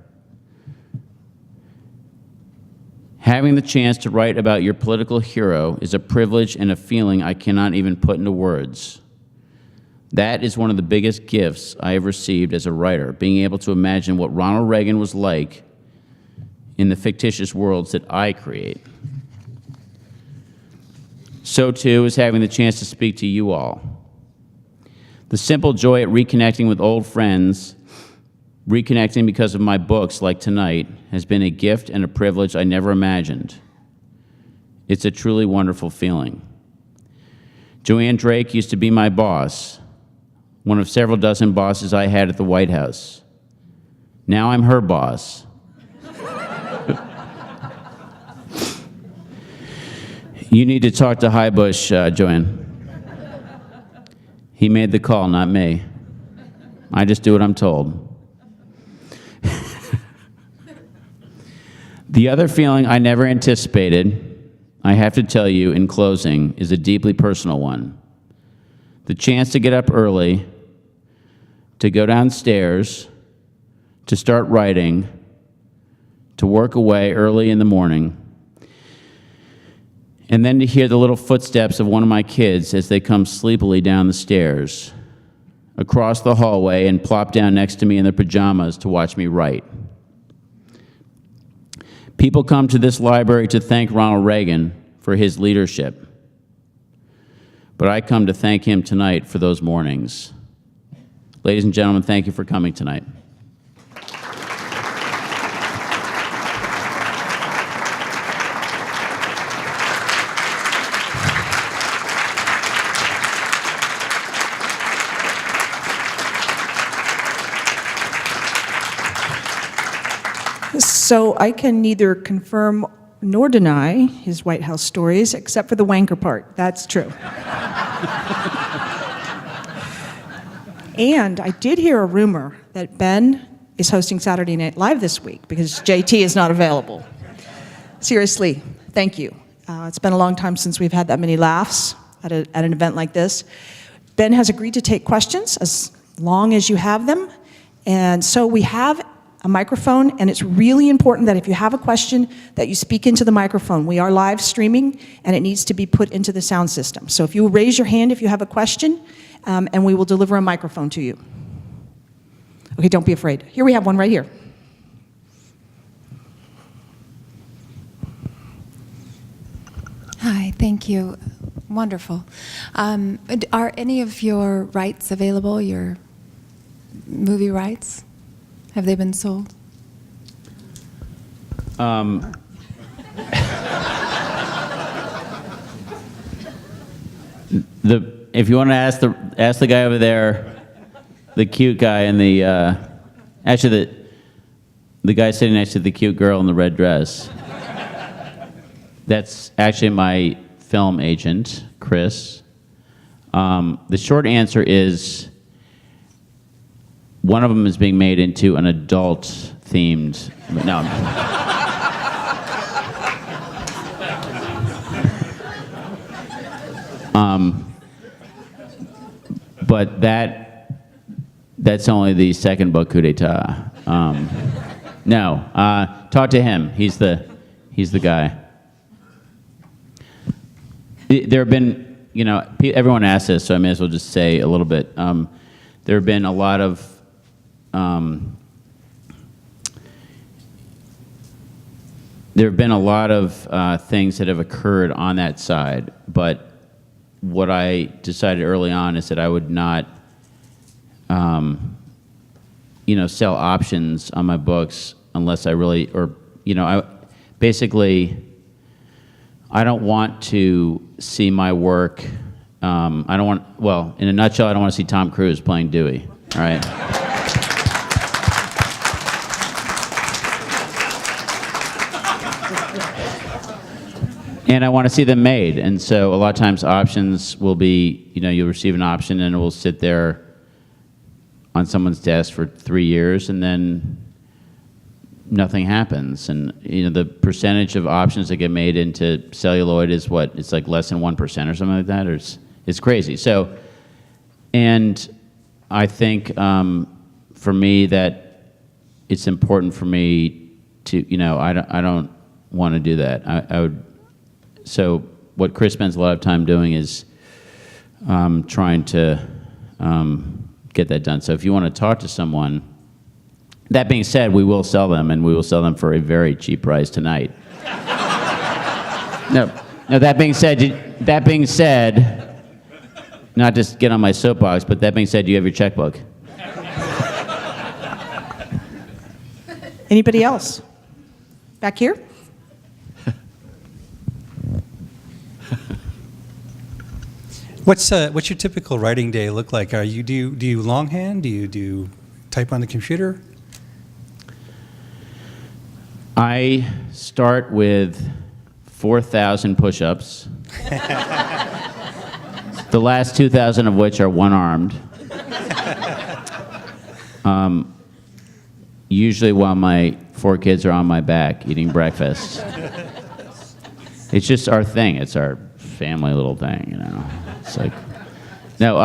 Having the chance to write about your political hero is a privilege and a feeling I cannot even put into words. That is one of the biggest gifts I have received as a writer, being able to imagine what Ronald Reagan was like in the fictitious worlds that I create. So too is having the chance to speak to you all. The simple joy at reconnecting with old friends, reconnecting because of my books like tonight, has been a gift and a privilege I never imagined. It's a truly wonderful feeling. Joanne Drake used to be my boss, one of several dozen bosses I had at the White House. Now I'm her boss. You need to talk to Highbush, Joanne. He made the call, not me. I just do what I'm told. The other feeling I never anticipated, I have to tell you in closing, is a deeply personal one. The chance to get up early, to go downstairs, to start writing, to work away early in the morning, and then to hear the little footsteps of one of my kids as they come sleepily down the stairs, across the hallway, and plop down next to me in their pajamas to watch me write. People come to this library to thank Ronald Reagan for his leadership, but I come to thank him tonight for those mornings. Ladies and gentlemen, thank you for coming tonight. So I can neither confirm nor deny his White House stories, except for the wanker part. That's true. And I did hear a rumor that Ben is hosting Saturday Night Live this week because JT is not available. Seriously, thank you. It's been a long time since we've had that many laughs at an event like this. Ben has agreed to take questions as long as you have them. And so we have a microphone, and it's really important that if you have a question that you speak into the microphone. We are live streaming, and it needs to be put into the sound system. So if you raise your hand if you have a question, and we will deliver a microphone to you. Okay, don't be afraid. Here we have one right here. Hi, thank you. Wonderful. Are any of your rights available, your movie rights? Have they been sold? If you want to ask the guy over there, the cute guy in the Actually, the guy sitting next to the cute girl in the red dress, that's actually my film agent, Chris. The short answer is one of them is being made into an adult-themed. No. But that's only the second book, Coup d'etat. No, talk to him. He's the guy. There have been, everyone asks this, so I may as well just say a little bit. There have been a lot of things that have occurred on that side, but what I decided early on is that I would not, sell options on my books unless I really, I don't want to see my work. In a nutshell, I don't want to see Tom Cruise playing Dewey. All right. And I want to see them made. And so a lot of times options will be, you'll receive an option and it will sit there on someone's desk for 3 years and then nothing happens. And, the percentage of options that get made into celluloid is what? It's like less than 1% or something like that? Or it's crazy. So, and I think for me that it's important for me to, I don't want to do that. I would. So what Chris spends a lot of time doing is trying to get that done. So if you want to talk to someone, that being said, we will sell them, and we will sell them for a very cheap price tonight. No, that being said, not just get on my soapbox, but that being said, do you have your checkbook? Anybody else? Back here? What's your typical writing day look like? Do you longhand? Do you type on the computer? I start with 4,000 push-ups. The last 2,000 of which are one-armed. Usually while my 4 kids are on my back eating breakfast. It's just our thing. It's our family little thing, It's like, no,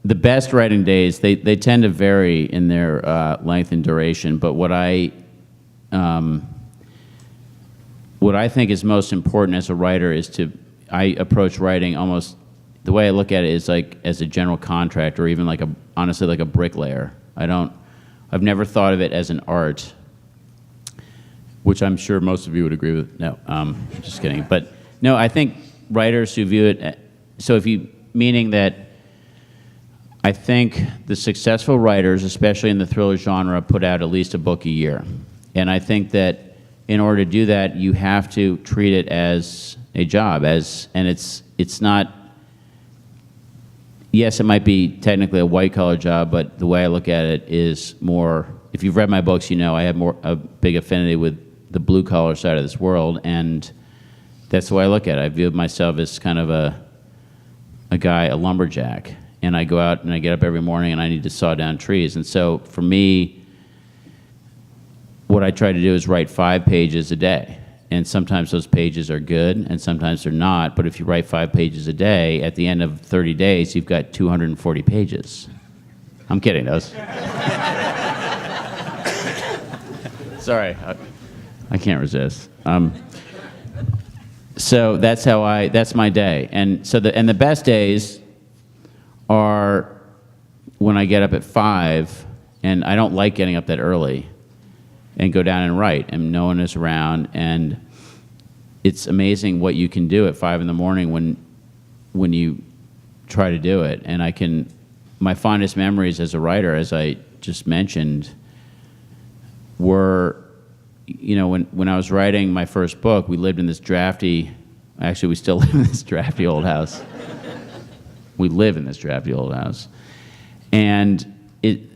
the best writing days, they tend to vary in their length and duration, but what I think is most important as a writer is I approach writing almost, the way I look at it is like as a general contractor, or even honestly like a bricklayer. I've never thought of it as an art, which I'm sure most of you would agree with. No, just kidding. But no, I think writers who view it, meaning that I think the successful writers, especially in the thriller genre, put out at least a book a year. And I think that in order to do that, you have to treat it as a job, and it's not, yes, it might be technically a white-collar job, but the way I look at it is more, if you've read my books, I have a big affinity with the blue-collar side of this world, and that's the way I look at it. I view myself as kind of a guy, a lumberjack, and I go out and I get up every morning and I need to saw down trees. And so for me, what I try to do is write 5 pages a day. And sometimes those pages are good and sometimes they're not, but if you write 5 pages a day, at the end of 30 days, you've got 240 pages. I'm kidding, those. Sorry. I can't resist. So that's my day. And the best days are when I get up at 5, and I don't like getting up that early, and go down and write, and no one is around, and it's amazing what you can do at 5 in the morning when you try to do it. And my fondest memories as a writer, as I just mentioned, were, when I was writing my first book, we lived in this we still live in this drafty old house. we live in this drafty old house. And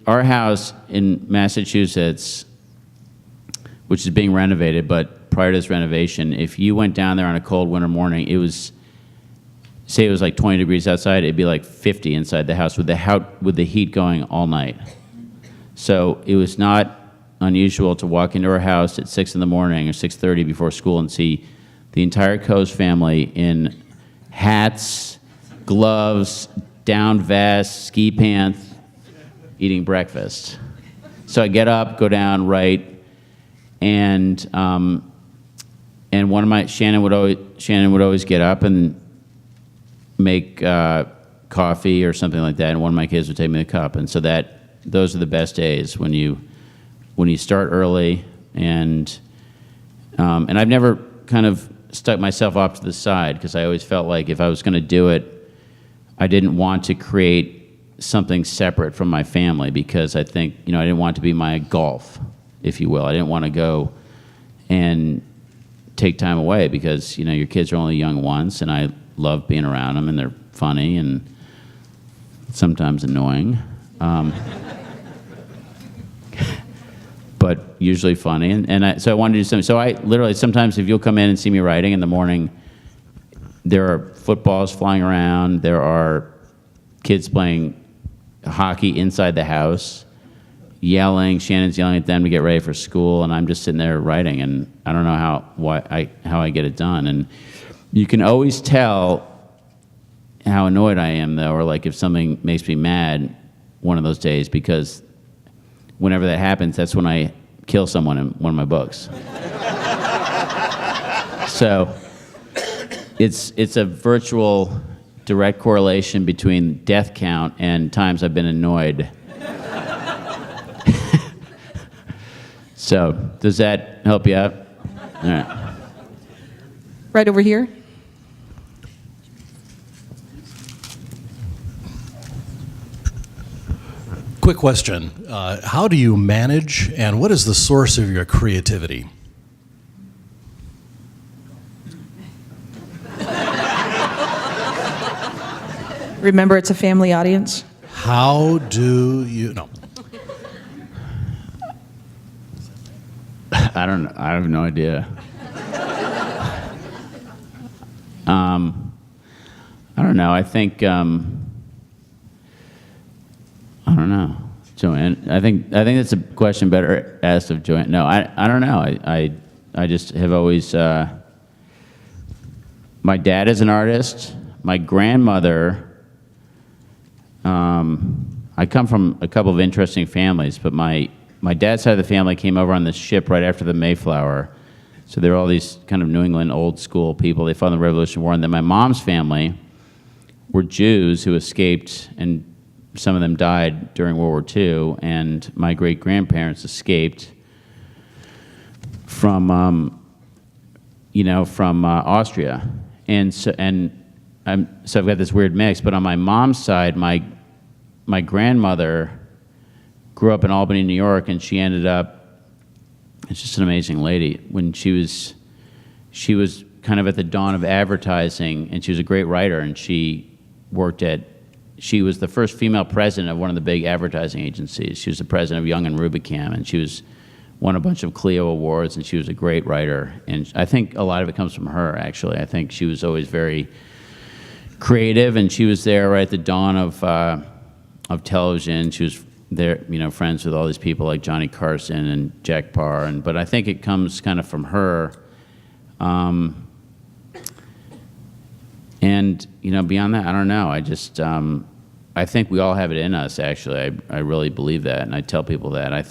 our house in Massachusetts, which is being renovated, but prior to this renovation, if you went down there on a cold winter morning, say it was like 20 degrees outside, it'd be like 50 inside the house with the heat going all night. So it was not unusual to walk into our house at 6 in the morning or 6:30 before school and see the entire Coes family in hats, gloves, down vests, ski pants, eating breakfast. So I get up, go down, write, and Shannon would always get up and make coffee or something like that, and one of my kids would take me the cup. And so those are the best days when you start early, and I've never kind of stuck myself off to the side because I always felt like if I was going to do it, I didn't want to create something separate from my family, because I think, I didn't want it to be my golf, if you will. I didn't want to go and take time away because, your kids are only young once, and I love being around them, and they're funny and sometimes annoying. But usually funny, so I wanted to do something. So I literally, sometimes if you'll come in and see me writing in the morning, there are footballs flying around, there are kids playing hockey inside the house, yelling, Shannon's yelling at them to get ready for school, and I'm just sitting there writing, and I don't know how I get it done. And you can always tell how annoyed I am, though, or like if something makes me mad one of those days, because whenever that happens, that's when I kill someone in one of my books. So it's a virtual direct correlation between death count and times I've been annoyed. So does that help you out? All right. Right over here. Quick question. How do you manage, and what is the source of your creativity? Remember, it's a family audience. How do you... No. I don't know. I have no idea. I don't know. I think... I don't know, Joanne. I think that's a question better asked of Joanne. No, I don't know. I just have always. My dad is an artist. My grandmother. I come from a couple of interesting families, but my dad's side of the family came over on this ship right after the Mayflower, so there were all these kind of New England old school people. They fought in the Revolutionary War, and then my mom's family were Jews who escaped, and some of them died during World War II, and my great-grandparents escaped from, Austria. And so I've got this weird mix, but on my mom's side, my grandmother grew up in Albany, New York, and she ended up, it's just an amazing lady. When she was kind of at the dawn of advertising, and she was a great writer, and she was the first female president of one of the big advertising agencies. She was the president of Young and Rubicam, and she won a bunch of Clio awards, and she was a great writer. And I think a lot of it comes from her, actually. I think she was always very creative, and she was there right at the dawn of television. She was there, friends with all these people like Johnny Carson and Jack Parr. But I think it comes kind of from her. And beyond that, I don't know. I think we all have it in us. Actually, I really believe that, and I tell people that. I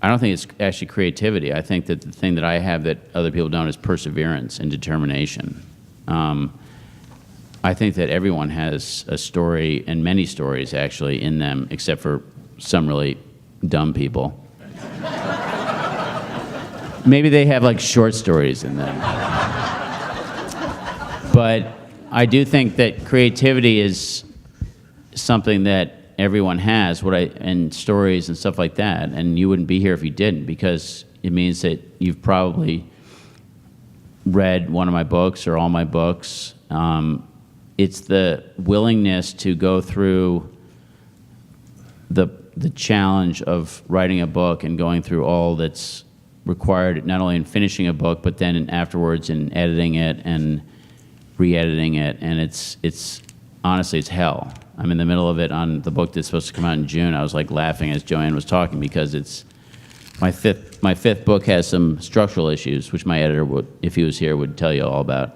don't think it's actually creativity. I think that the thing that I have that other people don't is perseverance and determination. I think that everyone has a story, and many stories actually in them, except for some really dumb people. Maybe they have like short stories in them. But I do think that creativity is something that everyone has, and stories and stuff like that, and you wouldn't be here if you didn't, because it means that you've probably read one of my books or all my books, it's the willingness to go through the challenge of writing a book and going through all that's required, not only in finishing a book, but then afterwards in editing it and re-editing it. And it's honestly, it's hell. I'm in the middle of it on the book that's supposed to come out in June. I was like laughing as Joanne was talking because it's my fifth book has some structural issues, which my editor would, if he was here, would tell you all about.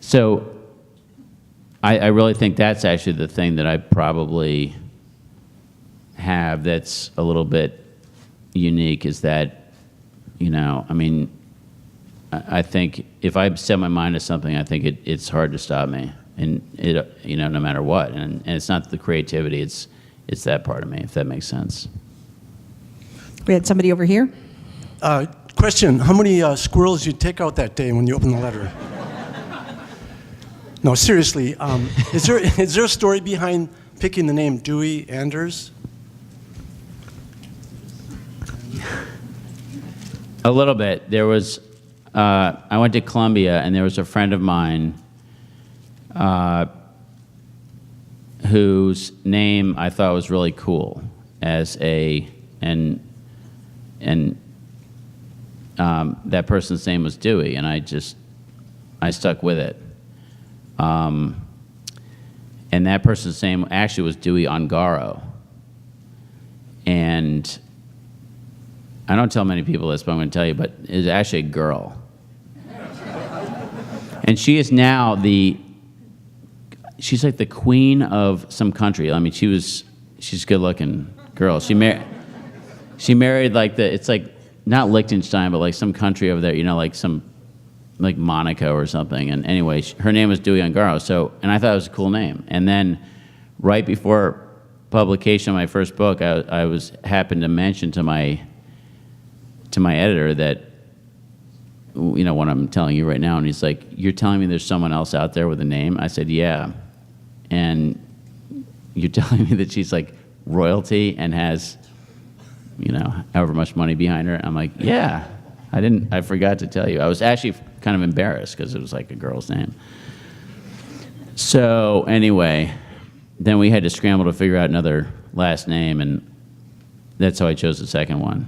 So I really think that's actually the thing that I probably have that's a little bit unique, is that, I mean, I think if I set my mind to something, I think it's hard to stop me, and no matter what. And it's not the creativity; it's that part of me, if that makes sense. We had somebody over here. Question: how many squirrels you take out that day when you open the letter? No, seriously. Is there a story behind picking the name Dewey Anders? A little bit. There was. I went to Columbia, and there was a friend of mine whose name I thought was really cool and that person's name was Dewey, and I stuck with it. And that person's name actually was Dewey Ongaro. And I don't tell many people this, but I'm going to tell you, but it's actually a girl. And she is now she's like the queen of some country. I mean, she's a good looking girl. She married like it's like, not Liechtenstein, but like some country over there, like Monaco or something. And anyway, her name was Dewey Ongaro. So, and I thought it was a cool name. And then right before publication of my first book, I happened to mention to my editor that, what I'm telling you right now, and he's like, "You're telling me there's someone else out there with a name?" I said, "Yeah." And you're telling me that she's like royalty and has, however much money behind her? I'm like, "Yeah." I forgot to tell you. I was actually kind of embarrassed because it was like a girl's name. So anyway, then we had to scramble to figure out another last name, and that's how I chose the second one.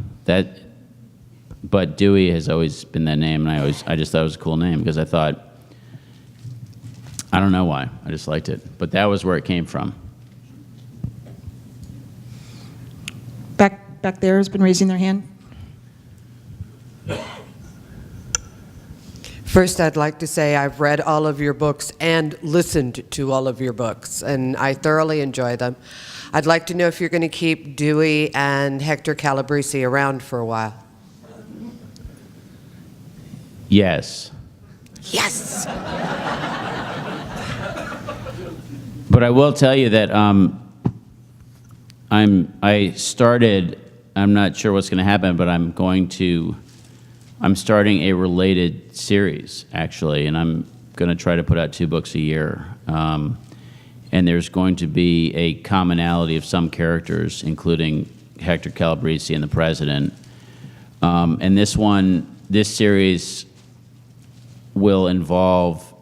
But Dewey has always been that name, and I just thought it was a cool name because I thought, I don't know why, I just liked it. But that was where it came from. Back there has been raising their hand. First, I'd like to say I've read all of your books and listened to all of your books, and I thoroughly enjoy them. I'd like to know if you're going to keep Dewey and Hector Calabrese around for a while. Yes. Yes! But I will tell you that I'm not sure what's going to happen, but I'm starting a related series, actually, and I'm going to try to put out 2 books a year. And there's going to be a commonality of some characters, including Hector Calabrese and the president. And this series will involve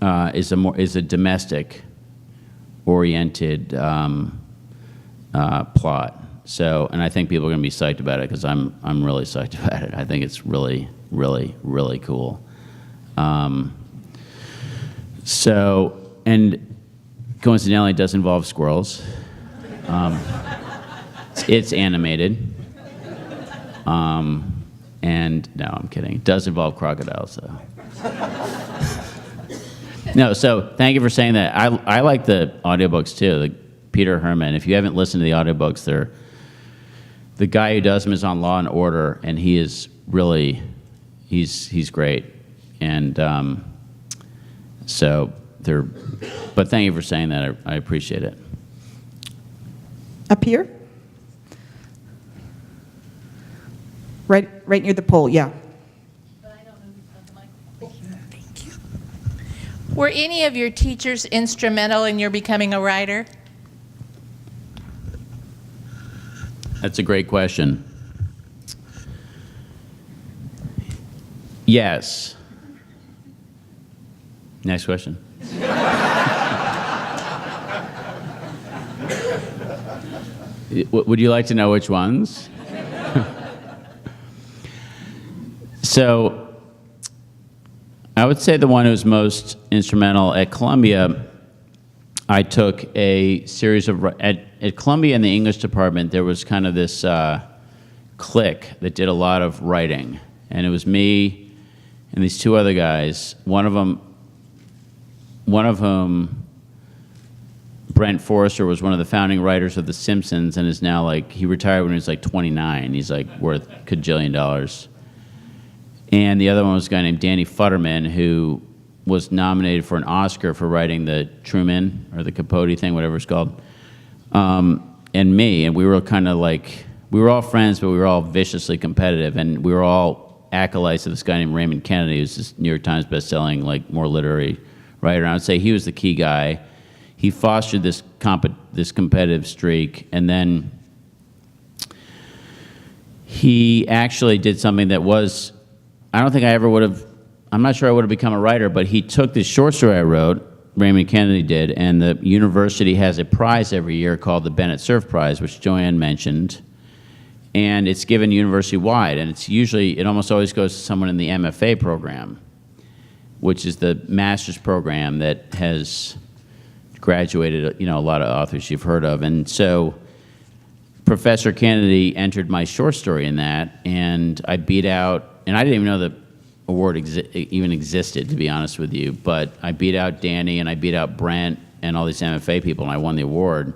is a domestic-oriented plot. So, and I think people are going to be psyched about it because I'm really psyched about it. I think it's really, really, really cool. So, and coincidentally, it does involve squirrels. It's animated. And no, I'm kidding. It does involve crocodiles, though. No, so thank you for saying that. I like the audiobooks too. The Peter Herman. If you haven't listened to the audiobooks, the guy who does them is on Law and Order, and he is really, he's great. And but thank you for saying that. I appreciate it. Up here? Right near the pole, yeah. Thank you. Were any of your teachers instrumental in your becoming a writer? That's a great question. Yes. Next question. Would you like to know which ones? So, I would say the one who was most instrumental at Columbia, I took a series of, at Columbia in the English department, there was kind of this clique that did a lot of writing. And it was me and these two other guys, one of whom, Brent Forrester, was one of the founding writers of The Simpsons and is now like, he retired when he was like 29. He's like worth $1 kajillion. And the other one was a guy named Danny Futterman, who was nominated for an Oscar for writing the Truman or the Capote thing, whatever it's called. And me, and we were kind of like, we were all friends, but we were all viciously competitive, and we were all acolytes of this guy named Raymond Kennedy, who's this New York Times bestselling, like, more literary writer. And I would say he was the key guy. He fostered this competitive streak, and then he actually did something that was, I don't think I ever would have, I'm not sure I would have become a writer, but he took this short story I wrote, Raymond Kennedy did, and the university has a prize every year called the Bennett Cerf Prize, which Joanne mentioned, and it's given university-wide, and it's usually, it almost always goes to someone in the MFA program, which is the master's program that has graduated, a lot of authors you've heard of. And so Professor Kennedy entered my short story in that, and I beat out, and I didn't even know the award even existed, to be honest with you, but I beat out Danny and I beat out Brent and all these MFA people, and I won the award.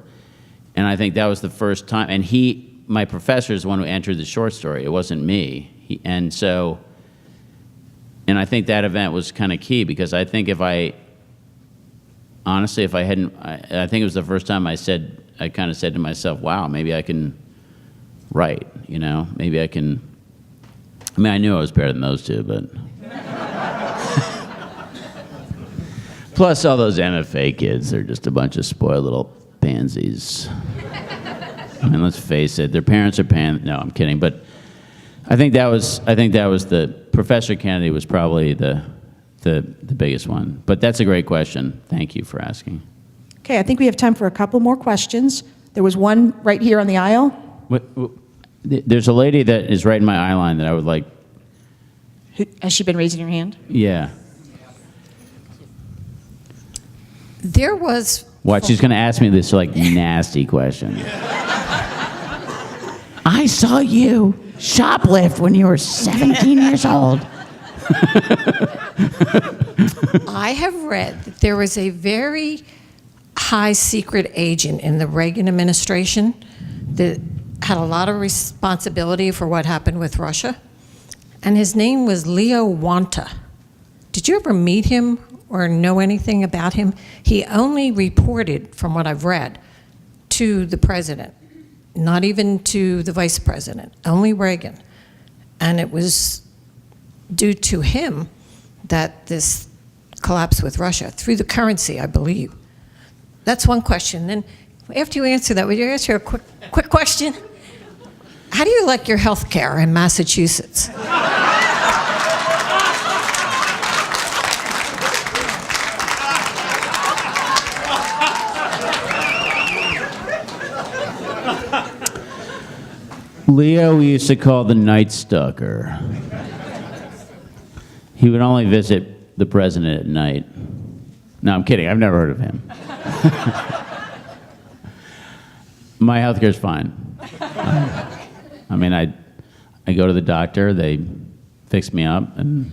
And I think that was the first time, and my professor is the one who entered the short story. It wasn't me. And I think that event was kind of key, because I think honestly, if I hadn't, I think it was the first time I kind of said to myself, wow, maybe I can write, maybe I can, I knew I was better than those two, but. Plus all those MFA kids, they're just a bunch of spoiled little pansies. Let's face it, their parents are no, I'm kidding, but I think that was Professor Kennedy was probably the biggest one. But that's a great question. Thank you for asking. Okay, I think we have time for a couple more questions. There was one right here on the aisle. There's a lady that is right in my eye line that I would like. Has she been raising her hand? Yeah. There was... What, she's going to ask me this, nasty question. I saw you shoplift when you were 17 years old. I have read that there was a very high secret agent in the Reagan administration that had a lot of responsibility for what happened with Russia, and his name was Leo Wanta. Did you ever meet him or know anything about him? He only reported, from what I've read, to the president, not even to the vice president, only Reagan. And it was due to him that this collapsed with Russia, through the currency, I believe. That's one question. Then after you answer that, would you answer a quick question? How do you like your health care in Massachusetts? Leo we used to call the Night Stalker. He would only visit the president at night. No, I'm kidding. I've never heard of him. My healthcare's fine. I go to the doctor, they fix me up, and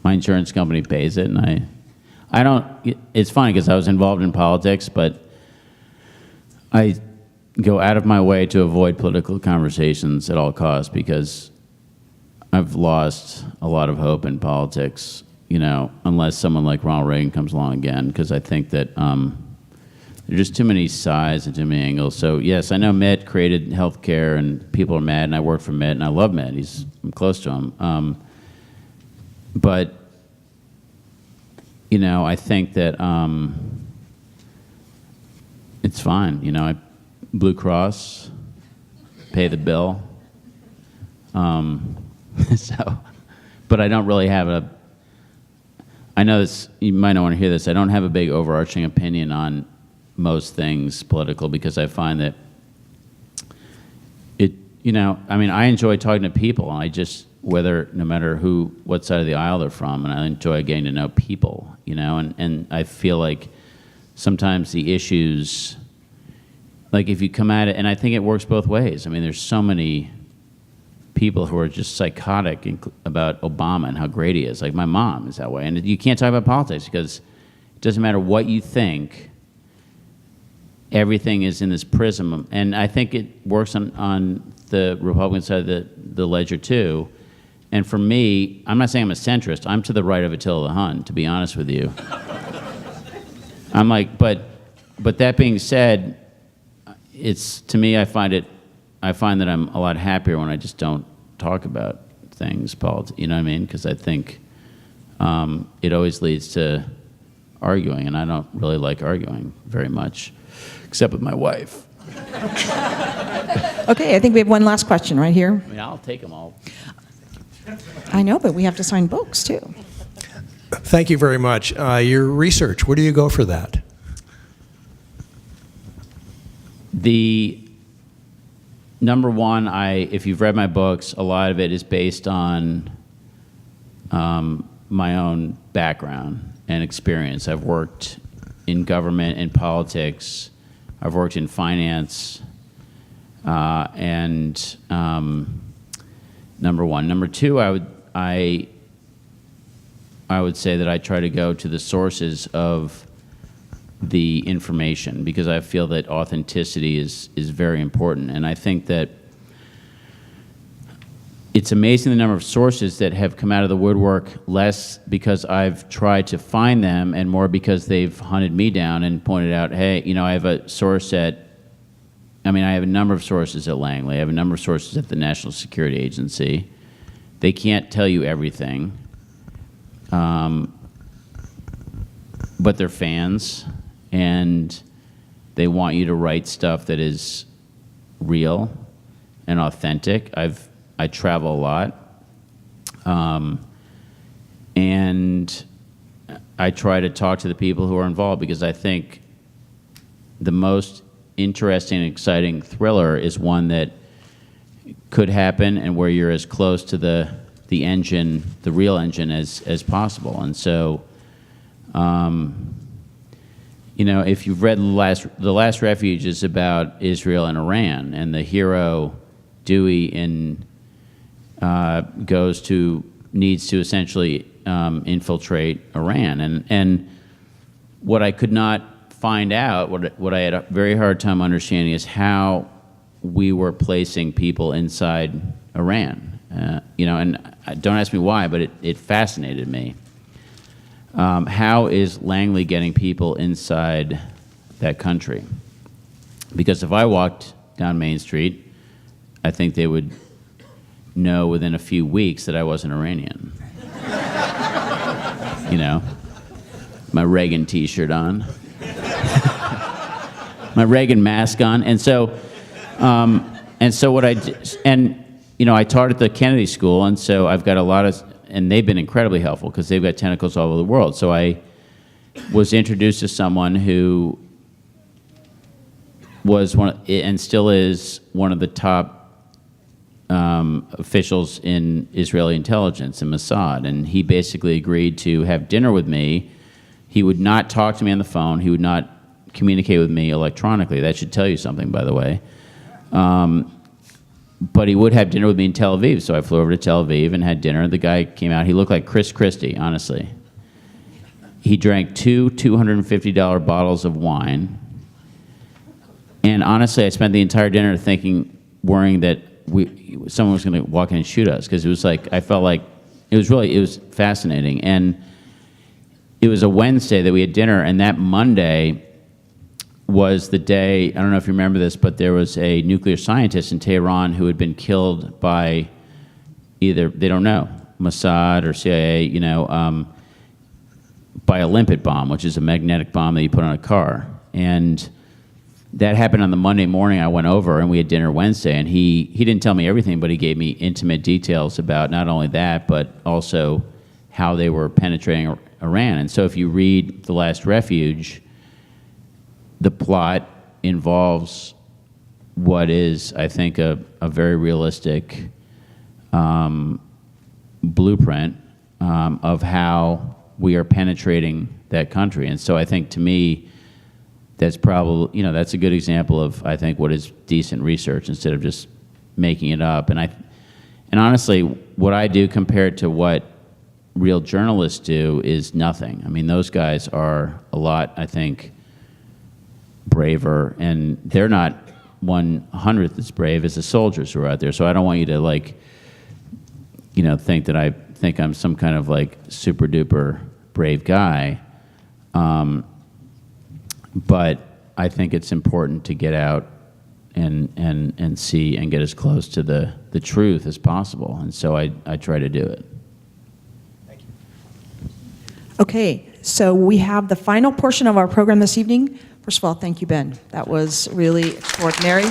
my insurance company pays it, and I don't, it's funny because I was involved in politics, but I go out of my way to avoid political conversations at all costs, because I've lost a lot of hope in politics, unless someone like Ronald Reagan comes along again, because I think that there are just too many sides and too many angles. So yes, I know Mitt created healthcare, and people are mad, and I work for Mitt, and I love Mitt. I'm close to him. But I think that it's fine. Blue Cross, pay the bill. So but I don't really have a. I know this. You might not want to hear this. I don't have a big overarching opinion on most things political because I find that it. I mean, I enjoy talking to people. And I just no matter what side of the aisle they're from, and I enjoy getting to know people. And I feel like sometimes the issues, like if you come at it, and I think it works both ways. I mean, there's so many people who are just psychotic about Obama and how great he is. Like my mom is that way. And you can't talk about politics because it doesn't matter what you think, everything is in this prism. And I think it works on the Republican side of the ledger too. And for me, I'm not saying I'm a centrist. I'm to the right of Attila the Hun, to be honest with you. I'm like, but that being said, it's, to me, I find that I'm a lot happier when I just don't talk about things, you know what I mean? Because I think it always leads to arguing, and I don't really like arguing very much, except with my wife. Okay, I think we have one last question right here. I mean, I'll take them all. I know, but we have to sign books too. Thank you very much. Your research, where do you go for that? The number one, if you've read my books, a lot of it is based on my own background and experience. I've worked in government and politics. I've worked in finance, and number one. Number two, I would say that I try to go to the sources of the information because I feel that authenticity is very important. And I think that it's amazing the number of sources that have come out of the woodwork, less because I've tried to find them and more because they've hunted me down and pointed out, hey, I have a source I have a number of sources at Langley. I have a number of sources at the National Security Agency. They can't tell you everything, but they're fans, and they want you to write stuff that is real and authentic. I travel a lot, and I try to talk to the people who are involved because I think the most interesting and exciting thriller is one that could happen and where you're as close to the engine, the real engine, as possible. And so, if you've read The Last Refuge is about Israel and Iran, and the hero Dewey needs to essentially infiltrate Iran, and what I could not find out, what I had a very hard time understanding is how we were placing people inside Iran. And don't ask me why, but it fascinated me. How is Langley getting people inside that country? Because if I walked down Main Street, I think they would know within a few weeks that I wasn't Iranian. My Reagan T-shirt on. My Reagan mask on, and so what I did, I taught at the Kennedy School, and so I've got a lot of, and they've been incredibly helpful because they've got tentacles all over the world. So I was introduced to someone who was and still is one of the top officials in Israeli intelligence in Mossad, and he basically agreed to have dinner with me. He would not talk to me on the phone. He would not communicate with me electronically. That should tell you something, by the way. But he would have dinner with me in Tel Aviv, so I flew over to Tel Aviv and had dinner. The guy came out. He looked like Chris Christie, honestly. He drank two $250 bottles of wine. And honestly, I spent the entire dinner worrying that someone was going to walk in and shoot us, because it was like, I felt like, it was fascinating. And it was a Wednesday that we had dinner, and that Monday was the day, I don't know if you remember this, but there was a nuclear scientist in Tehran who had been killed by either, they don't know, Mossad or CIA, by a limpet bomb, which is a magnetic bomb that you put on a car. And that happened on the Monday morning. I went over and we had dinner Wednesday, and he didn't tell me everything, but he gave me intimate details about not only that, but also how they were penetrating Iran. And so if you read The Last Refuge, the plot involves what is, I think, a very realistic blueprint of how we are penetrating that country. And so I think, to me, that's probably, that's a good example of, I think, what is decent research instead of just making it up. And honestly, what I do compared to what real journalists do is nothing. I mean, those guys are a lot, I think, braver, and they're not 1/100th as brave as the soldiers who are out there. So I don't want you to think that I think I'm some kind of super duper brave guy. But I think it's important to get out and see and get as close to the truth as possible. And so I try to do it. Thank you. Okay, so we have the final portion of our program this evening. First of all, thank you, Ben. That was really extraordinary.